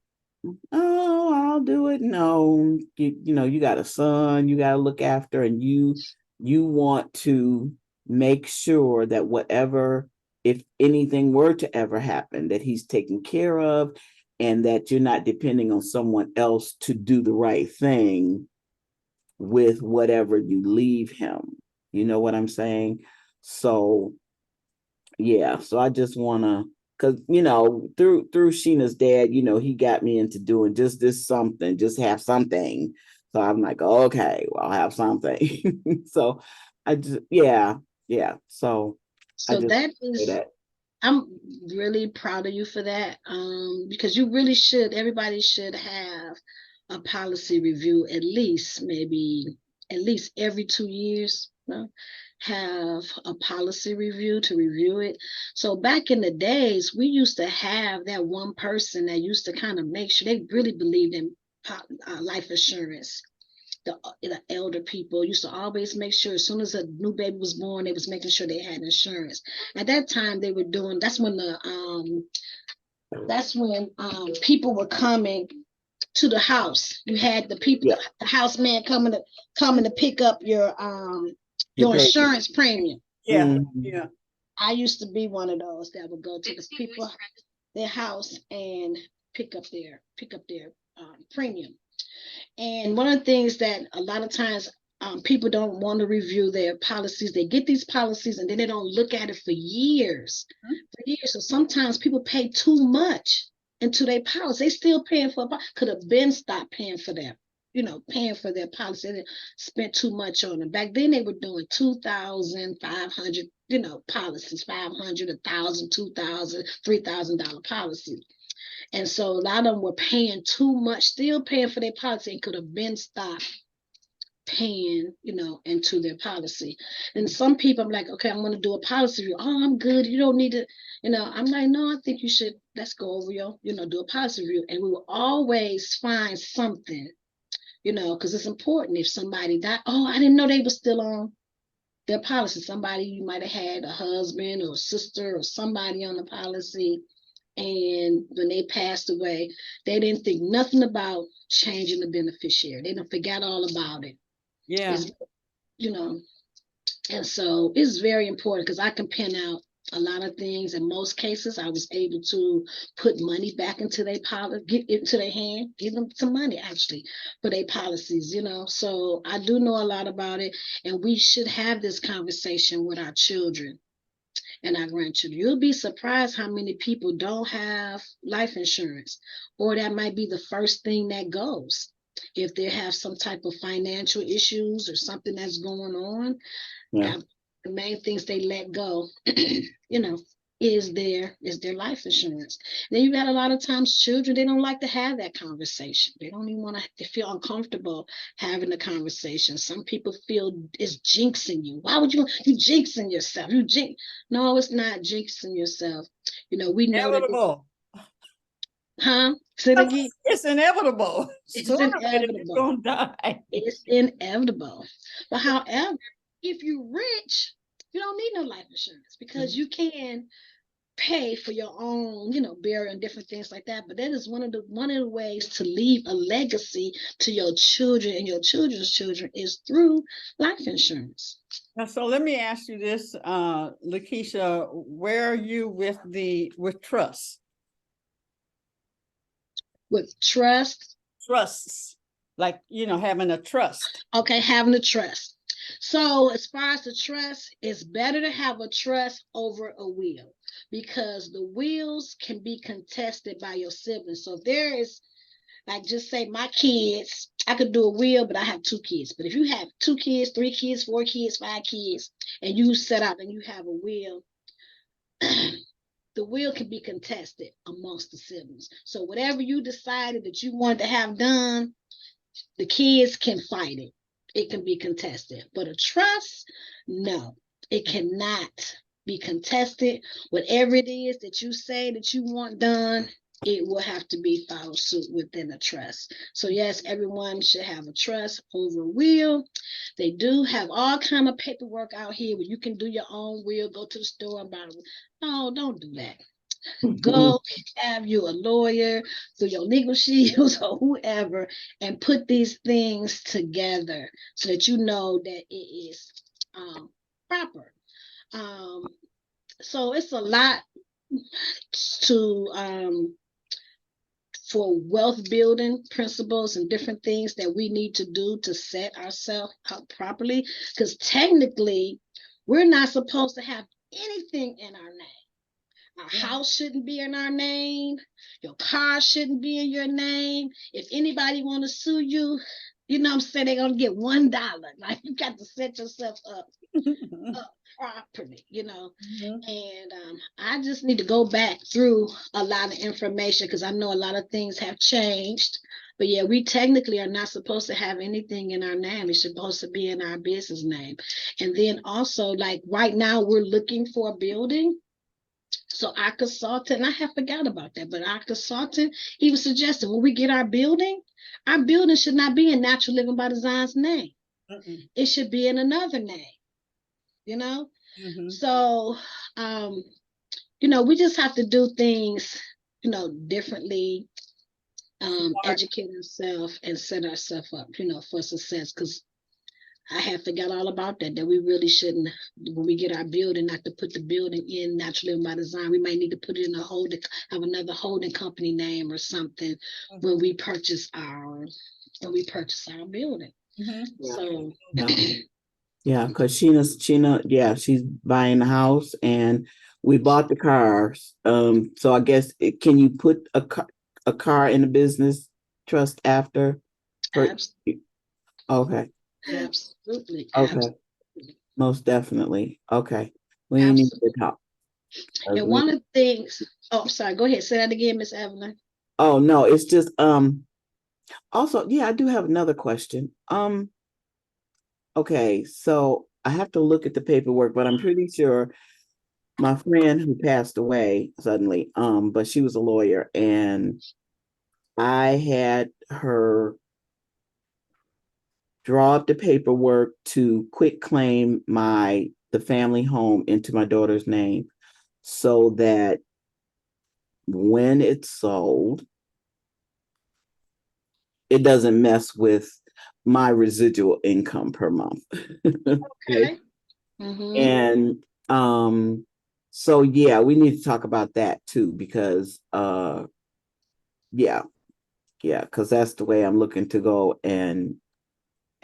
oh, I'll do it. No, you got a son you got to look after, and you want to make sure that whatever, if anything were to ever happen, that he's taken care of, and that you're not depending on someone else to do the right thing with whatever you leave him. You know what I'm saying? So, yeah, so I just want to, because, through Sheena's dad, he got me into doing just this something, just have something. So I'm like, okay, well, I'll have something. So I just, yeah. So that is, I'm really proud of you for that. Because you really should, everybody should have a policy review at least every 2 years. Have a policy review to review it. So back in the days, we used to have that one person that used to kind of make sure they really believed in life insurance. the elder people used to always make sure as soon as a new baby was born, they was making sure they had insurance. At that time, they were doing. That's when people were coming to the house. You had the people, Yeah. the houseman coming to pick up your Your baby. insurance premium. Yeah, Mhm. yeah. I used to be one of those that would go to the people their house and pick up their premium. And one of the things that a lot of times people don't want to review their policies. They get these policies and then they don't look at it for years. So sometimes people pay too much into their policy. They still paying for could have been stopped paying for that. Paying for their policy. They spent too much on them. Back then they were doing 2,500, policies, 500, 1,000, 2,000, $3,000 policies. And so a lot of them were paying too much, still paying for their policy, and could have been stopped paying, into their policy. And some people, I'm like, okay, I'm going to do a policy review. Oh, I'm good. You don't need to, I'm like, no, I think you should, let's go over do a policy review. And we will always find something, because it's important. If somebody died, oh, I didn't know they were still on their policy. Somebody, you might have had a husband or a sister or somebody on the policy. And when they passed away, they didn't think nothing about changing the beneficiary. They done forgot all about it. Yeah. And so it's very important because I can pin out a lot of things. In most cases, I was able to put money back into their policy, get into their hand, give them some money actually for their policies, So I do know a lot about it, and we should have this conversation with our children and our grandchildren. You'll be surprised how many people don't have life insurance, or that might be the first thing that goes. If they have some type of financial issues or something that's going on, Yeah. the main things they let go, is their life insurance. Then you got a lot of times children, they don't like to have that conversation. They don't even want to, they feel uncomfortable having the conversation. Some people feel it's jinxing you. Why would you jinxing yourself? No, it's not jinxing yourself. We know that. Inevitable. Say it again. It's inevitable. It's Sooner or later, you're inevitable. gonna die. It's inevitable. But however, if you're rich, you don't need no life insurance because you can pay for your own, burial and different things like that. But that is one of the ways to leave a legacy to your children and your children's children is through life insurance. Now, so let me ask you this, LaKeisha, where are you with trust? With trust. Trusts, like, having a trust. Okay, having a trust. So as far as the trust, it's better to have a trust over a will because the wills can be contested by your siblings. So if there is, like, just say my kids, I could do a will, but I have 2 kids. But if you have 2 kids, 3 kids, 4 kids, 5 kids, and you set out and you have a will, the will can be contested amongst the siblings. So whatever you decided that you wanted to have done, the kids can fight it. It can be contested. But a trust, no, it cannot be contested. Whatever it is that you say that you want done, it will have to be followed suit within a trust. So yes, everyone should have a trust over a will. They do have all kind of paperwork out here where you can do your own will, go to the store and buy it. No, don't do that. Go have you a lawyer through your legal shields or whoever and put these things together so that you know that it is proper. So it's a lot to for wealth building principles and different things that we need to do to set ourselves up properly, because technically we're not supposed to have anything in our name. Our house shouldn't be in our name. Your car shouldn't be in your name. If anybody want to sue you, you know what I'm saying, they're going to get $1. Like, you got to set yourself up properly, And I just need to go back through a lot of information because I know a lot of things have changed. But yeah, we technically are not supposed to have anything in our name. It's supposed to be in our business name. And then also, like right now, we're looking for a building. So our consultant, and I have forgot about that, but our consultant, he was suggesting when we get our building should not be in Natural Living by Design's name. Mm-mm. It should be in another name, you know? Mhm. So, we just have to do things, differently, educate ourselves and set ourselves up, for success. Because I have forgot all about that we really shouldn't, when we get our building, not to put the building in Natural Living by Design. We might need to put it in have another holding company name or something when we purchase our building. Mhm. So Yeah. Yeah, because Sheena, yeah, she's buying the house and we bought the cars. So I guess can you put a car in the business trust after? abs- Okay, absolutely, okay, most definitely. Okay, we need absolutely. to talk. And one of the things, oh, sorry, go ahead, say that again, Miss Evelyn. Oh no, it's just also, yeah, I do have another question. Okay, so I have to look at the paperwork, but I'm pretty sure my friend who passed away suddenly, but she was a lawyer and I had her draw up the paperwork to quit claim the family home into my daughter's name so that when it's sold, it doesn't mess with my residual income per month. Okay. Okay. Mm-hmm. And so yeah, we need to talk about that too, because yeah, because that's the way I'm looking to go, and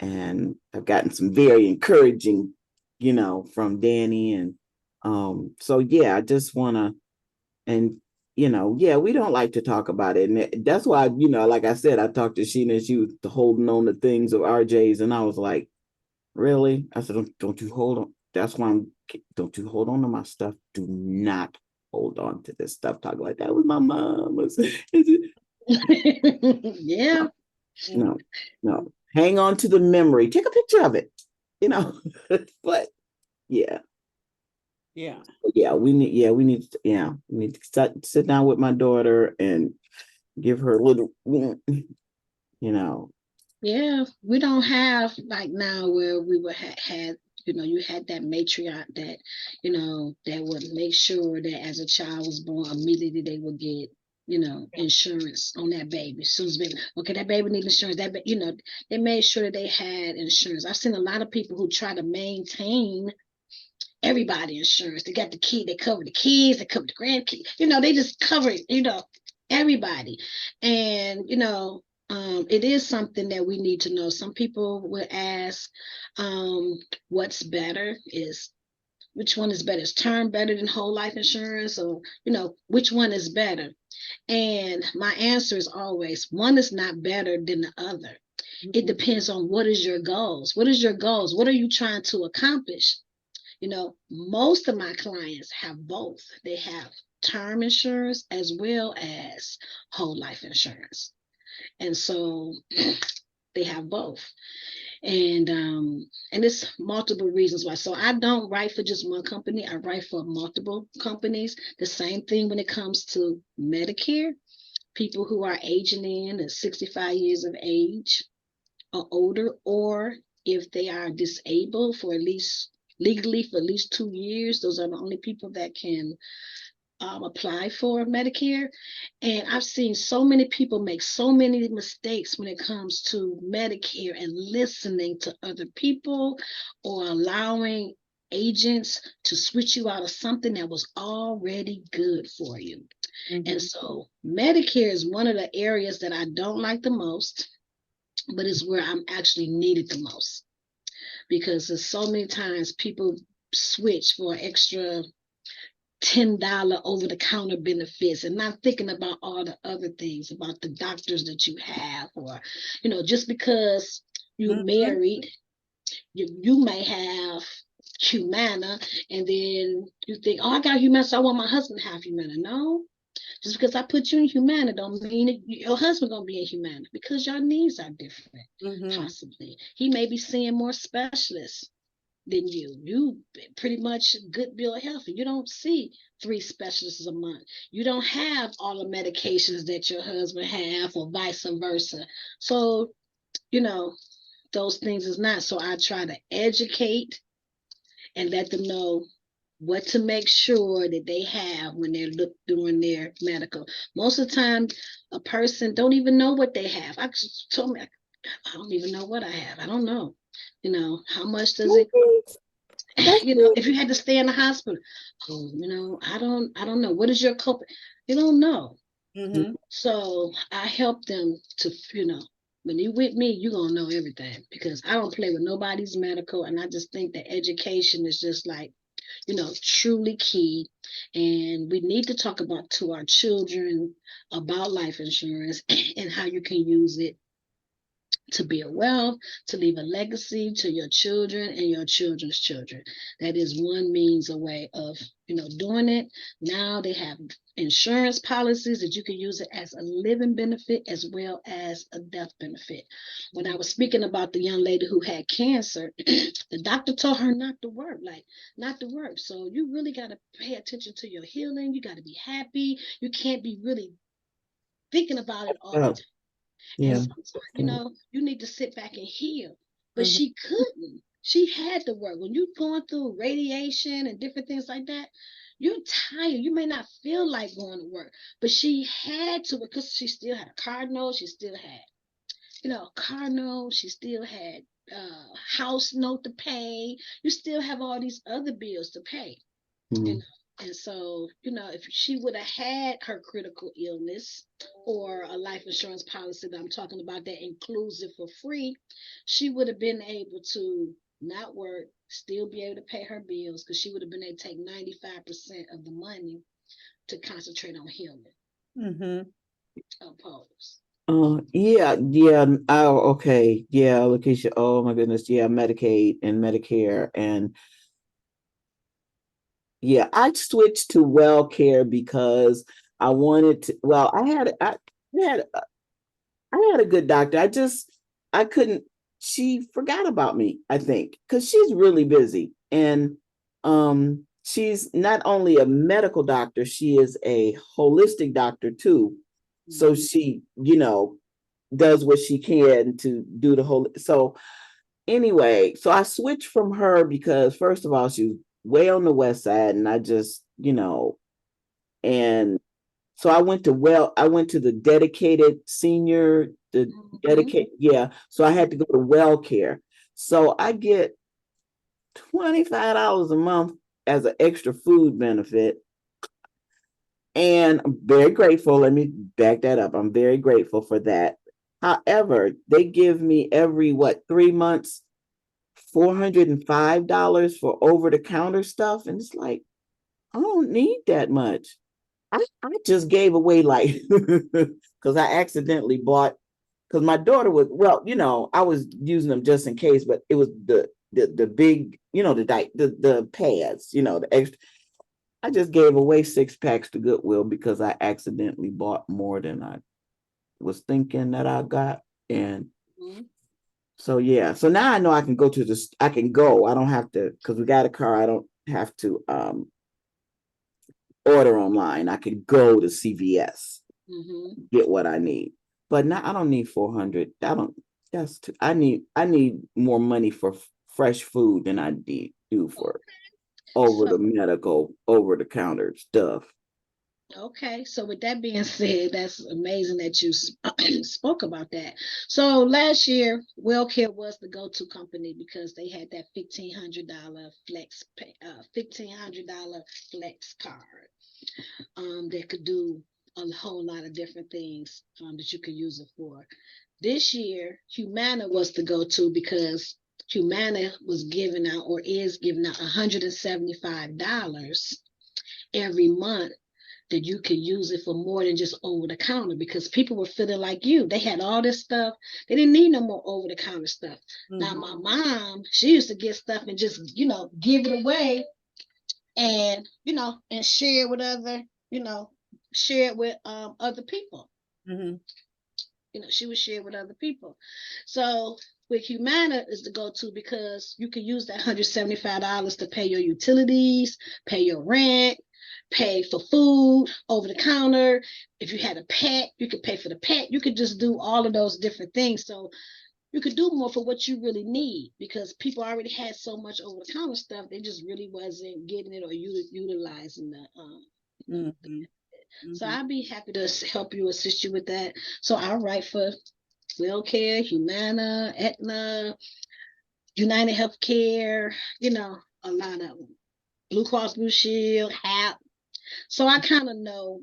I've gotten some very encouraging, from Danny, and so yeah, I just wanna, and yeah, we don't like to talk about it, and that's why, like I said, I talked to Sheena, and she was holding on to things of RJ's, and I was like, really? I said, don't you hold on. That's why don't you hold on to my stuff. Do not hold on to this stuff. Talk like that with my mom. Yeah. No, no. Hang on to the memory. Take a picture of it. But yeah, Yeah. we need to sit down with my daughter and give her a little, Yeah, we don't have like now where we would had, you had that matriarch that, that would make sure that as a child was born, immediately they would get, insurance on that baby. As soon as baby, okay, that baby needs insurance. They made sure that they had insurance. I've seen a lot of people who try to maintain everybody insurance. They got the kid, they cover the kids, they cover the grandkids. They just cover, everybody. And it is something that we need to know. Some people will ask, what's better is which one is better? Is term better than whole life insurance? Or, which one is better? And my answer is always one is not better than the other. It depends on what is your goals. What is your goals? What are you trying to accomplish? Most of my clients have both. They have term insurance as well as whole life insurance. And so they have both. And it's multiple reasons why. So I don't write for just one company. I write for multiple companies. The same thing when it comes to Medicare. People who are aging in at 65 years of age or older, or if they are disabled for at least legally for at least 2 years, those are the only people that can apply for Medicare. And I've seen so many people make so many mistakes when it comes to Medicare and listening to other people or allowing agents to switch you out of something that was already good for you. And so Medicare is one of the areas that I don't like the most, but it's where I'm actually needed the most, because there's so many times people switch for extra $10 over the counter benefits and not thinking about all the other things, about the doctors that you have, or just because you're married, you may have Humana, and then you think, oh, I got Humana, so I want my husband to have Humana. No, just because I put you in Humana don't mean that your husband gonna be in Humana, because your needs are different. Possibly he may be seeing more specialists than you. You pretty much good bill of health. You don't see 3 specialists a month. You don't have all the medications that your husband have, or vice versa. So, you know, those things is not. So I try to educate and let them know what to make sure that they have when they're doing their medical. Most of the time, a person don't even know what they have. I just told me, I don't even know what I have. I don't know. How much does it, That's if you had to stay in the hospital, oh, I don't know. What is your copay? You don't know. Mhm. So I help them to, when you with me, you're gonna know everything, because I don't play with nobody's medical. And I just think that education is just like, truly key. And we need to talk about to our children about life insurance and how you can use it to build wealth, to leave a legacy to your children and your children's children. That is one means, a way of, doing it. Now they have insurance policies that you can use it as a living benefit as well as a death benefit. When I was speaking about the young lady who had cancer, the doctor told her not to work, not to work. So you really got to pay attention to your healing. You got to be happy. You can't be really thinking about it all the oh, time. And yeah. sometimes, you need to sit back and heal. But Mhm. she couldn't. She had to work. When you're going through radiation and different things like that, you're tired. You may not feel like going to work, but she had to, because she still had a car note. She still had, a car note. She still had house note to pay. You still have all these other bills to pay. Mhm. And and so, if she would have had her critical illness or a life insurance policy that I'm talking about that includes it for free, she would have been able to not work, still be able to pay her bills, because she would have been able to take 95% of the money to concentrate on healing. Mhm. Oppose. Yeah, yeah. Oh, okay. Yeah, LaKeisha. Oh my goodness. Yeah, Medicaid and Medicare. And yeah, I switched to well care because I wanted to, well, had I had a good doctor. I couldn't, she forgot about me, I think, because she's really busy. And she's not only a medical doctor, she is a holistic doctor too. So Mhm. she, does what she can to do the whole. So anyway, so I switched from her because first of all, she was way on the west side, and I just, and so I went to the dedicated senior, the Mhm. dedicated, yeah. So I had to go to well care. So I get $25 a month as an extra food benefit. And I'm very grateful. Let me back that up. I'm very grateful for that. However, they give me every 3 months, $405 for over the counter stuff. And it's like, I don't need that much. I just gave away like because I accidentally bought, because my daughter was, well, I was using them just in case, but it was the big, the pads, the extra. I just gave away 6 packs to Goodwill because I accidentally bought more than I was thinking that I got. And Mhm. so yeah, so now I know I can go to this. I can go. I don't have to, because we got a car. I don't have to order online. I can go to CVS, Mhm. get what I need. But now I don't need 400. I don't. That's too. I need more money for fresh food than I do for over So the medical, over the counter stuff. Okay, so with that being said, that's amazing that you spoke about that. So last year, WellCare was the go-to company because they had that $1,500 flex pay, $1,500 flex card that could do a whole lot of different things that you could use it for. This year, Humana was the go-to because Humana was giving out, or is giving out, $175 every month, that you could use it for more than just over the counter, because people were feeling like you. They had all this stuff. They didn't need no more over the counter stuff. Now, Mhm. my mom, she used to get stuff and just, give it away, and, and share it with share it with other people. Mhm. She would share with other people. So with Humana is the go-to because you can use that $175 to pay your utilities, pay your rent, pay for food over the counter. If you had a pet, you could pay for the pet. You could just do all of those different things. So you could do more for what you really need because people already had so much over the counter stuff. They just really wasn't getting it or utilizing the Mhm, so mhm. I'd be happy to help you, assist you with that. So I'll write for WellCare, Humana, Aetna, United Healthcare, a lot of them. Blue Cross Blue Shield, HAP. So I kind of know,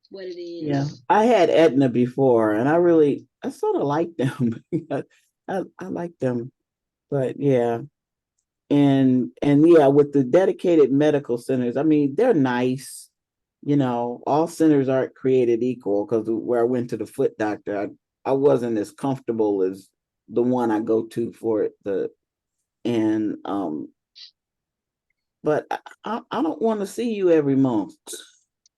what it Yeah, is. I had Aetna before, and I sort of like them. I like them, but yeah, and yeah, with the dedicated medical centers, I mean, they're nice. All centers aren't created equal because where I went to the foot doctor, I wasn't as comfortable as the one I go to for and but I don't want to see you every month.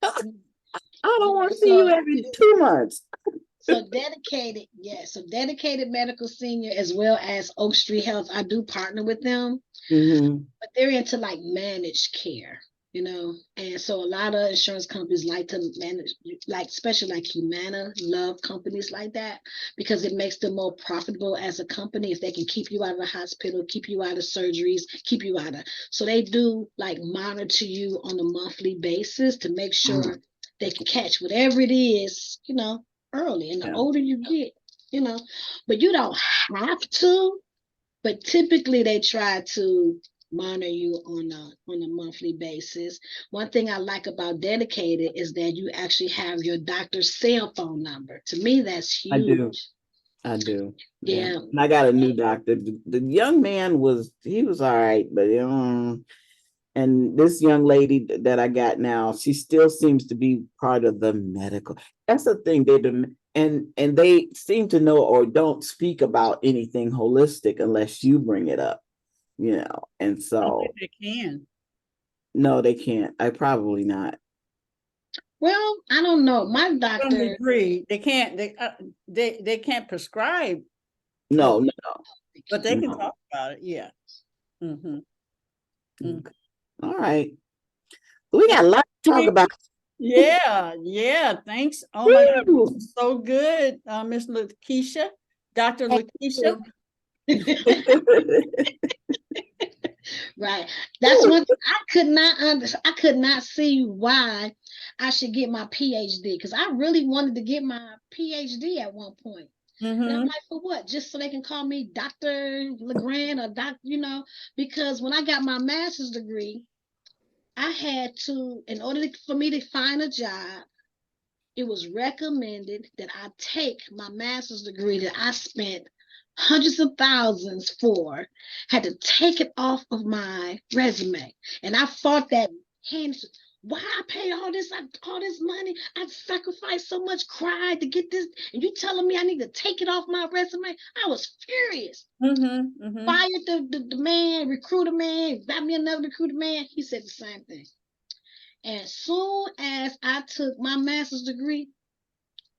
I don't want to see you So every 2 months. So dedicated, yeah. So dedicated medical senior as well as Oak Street Health. I do partner with them, Mm-hmm. but they're into like managed care, And so a lot of insurance companies like to manage, like especially like Humana, love companies like that because it makes them more profitable as a company if they can keep you out of the hospital, keep you out of surgeries, keep you out of. So they do like monitor you on a monthly basis to make sure they can catch whatever it is, early. And the Yeah. older you get, but you don't have to. But typically they try to monitor you on a monthly basis. One thing I like about dedicated is that you actually have your doctor's cell phone number. To me, that's I do. huge. I do. Yeah. Yeah. And I got a new doctor. The young man he was all right, but and this young lady that I got now, she still seems to be part of the medical. That's the thing. And they seem to know or don't speak about anything holistic unless you bring it up, And I don't think so they can. no, they can't. I probably not. Well, I don't know. My To some doctor, degree, they can't. They can't prescribe, No, no, but they can no. talk about it. Yeah. Mm-hmm. Okay. All right. We got a lot to talk about. Yeah, yeah. Thanks. Oh my God, Woo! this is so good, Miss LaKeisha, Dr. Thank LaKeisha. you. right? That's one thing I could not understand. I could not see why I should get my PhD because I really wanted to get my PhD at one point. And I'm Mm-hmm. like, for what? Just so they can call me Dr. LaGrande or because when I got my master's degree, I had to, in order for me to find a job, it was recommended that I take my master's degree that I spent hundreds of thousands for, had to take it off of my resume. And I fought that hand. Why I paid all this money? I sacrificed so much, cried to get this, and you telling me I need to take it off my resume? I was furious. Mm-hmm. Mm-hmm. Fired the man, recruiter man, got me another recruiter man. He said the same thing. And as soon as I took my master's degree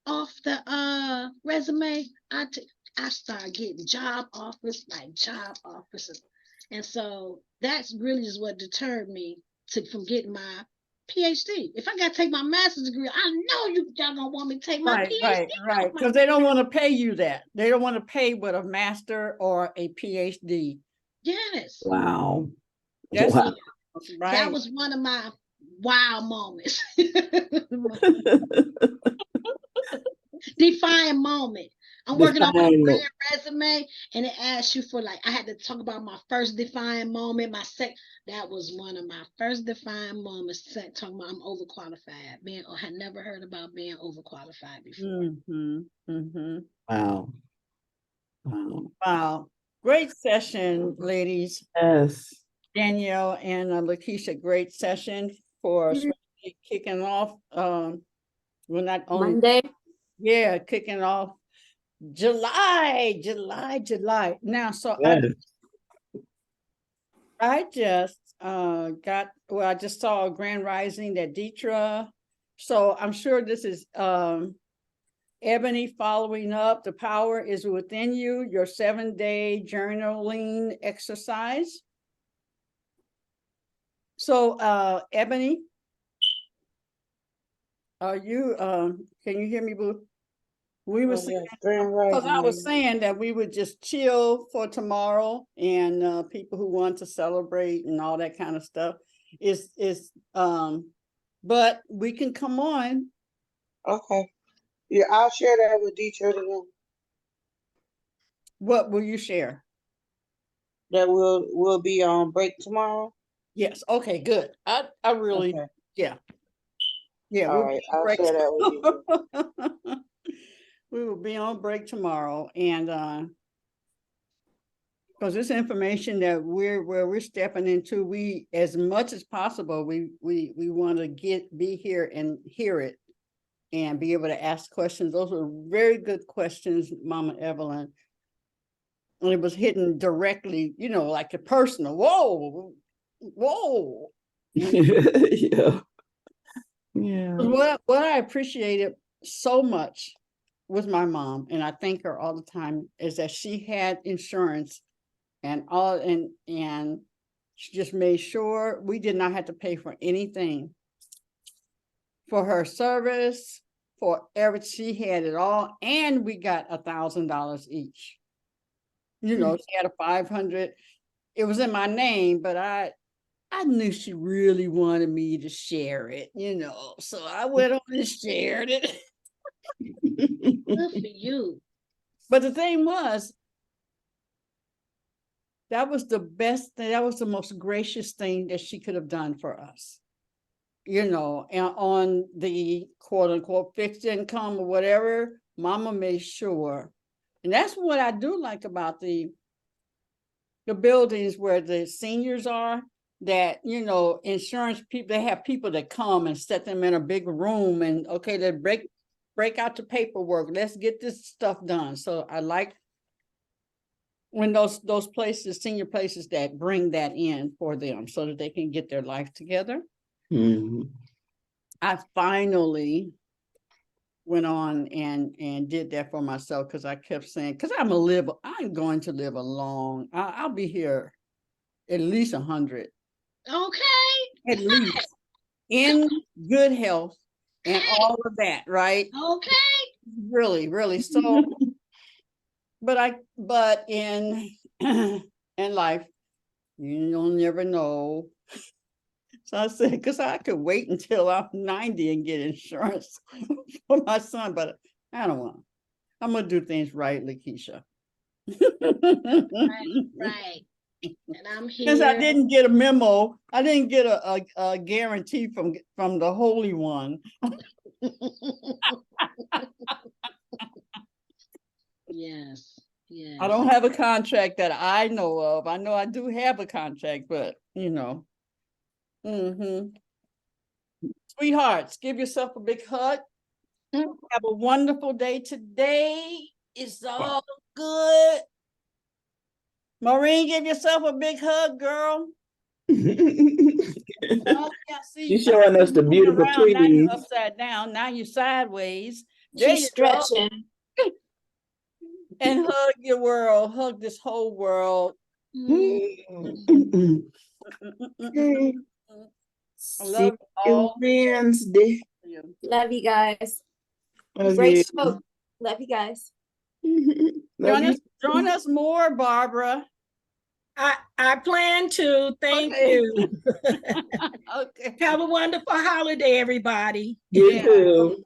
off the resume, I started getting job offers, like job offers. And so that's really just what deterred me from getting my PhD. If I gotta take my master's degree, I know y'all gonna want me to take my Right, right, PhD off right. my. Because they don't want to pay you that. They don't want to pay with a master or a PhD. Yes. Wow. That's Wow. That right. was one of my wow moments. Define moment. I'm working on my Define it. resume, and it asks you for I had to talk about my first defined moment. That was one of my first defined moments. Talking about I'm overqualified. I had never heard about being overqualified before. Mm-hmm. Mm-hmm. Wow. Wow. Wow. Great session, ladies. Yes. Danyelle and LaKeisha, great session for especially kicking off. Well, not only Monday. kicking off July. Now, so Yes. I just I just saw a grand rising that Deetra. So I'm sure this is Ebony following up, the power is within you, your 7-day journaling exercise. So, Ebony, are you, can you hear me, boo? We were saying, because I was saying that we would just chill for tomorrow, and people who want to celebrate and all that kind of stuff but we can come on. Okay. Yeah, I'll share that with Detroit again. What will you share? That we'll be on break tomorrow. Yes, okay, good. I really, Okay. yeah, All we'll right, be on I'll break. share that with you. We will be on break tomorrow, and because this information that we're stepping into, we, as much as possible, we want to be here and hear it and be able to ask questions. Those were very good questions, Mama Evelyn. And it was hitting directly, like the personal. Whoa. Yeah. Yeah. What I appreciated so much with my mom, and I thank her all the time, is that she had insurance and she just made sure we did not have to pay for anything for her service, for everything. She had it all, and we got $1,000 each. She had a 500. It was in my name, but I knew she really wanted me to share it, so I went on and shared it. Good for you. But the thing was, that was the best thing, that was the most gracious thing that she could have done for us. And on the quote unquote fixed income or whatever, Mama made sure. And that's what I do like about the buildings where the seniors are, that, insurance people, they have people that come and set them in a big room and, okay, they break out the paperwork. Let's get this stuff done. So I like when those places, senior places, that bring that in for them so that they can get their life together. Mhm. I finally went on and did that for myself, because I kept saying, because I'm going to live a long, I'll be here at least 100, Okay. at least, in good health and all of that, right? Okay. Really, really. So, but in life, you'll never know. So I said, because I could wait until I'm 90 and get insurance for my son, but I don't want. I'm gonna do things right, LaKeisha. Right. And I'm Since I here. didn't get a memo, I didn't get a guarantee from the Holy One. Yes. Yes. I don't have a contract that I know of. I know I do have a contract, but Sweethearts, give yourself a big hug. Have a wonderful day today. It's all good. Maureen, give yourself a big hug, girl. Oh, yeah, see, She's showing us the moving beautiful around. Now you're trees. upside down. Now you're sideways. There She's you go. stretching. And hug your world. Hug this whole world. Mm. Okay. I See love you all Wednesday. of you. Love you guys. Love Great you. show. Love you guys. Love you. Join us more, Barbara. I plan to. Thank Okay. you. Okay. Have a wonderful holiday, everybody. You Yeah. too.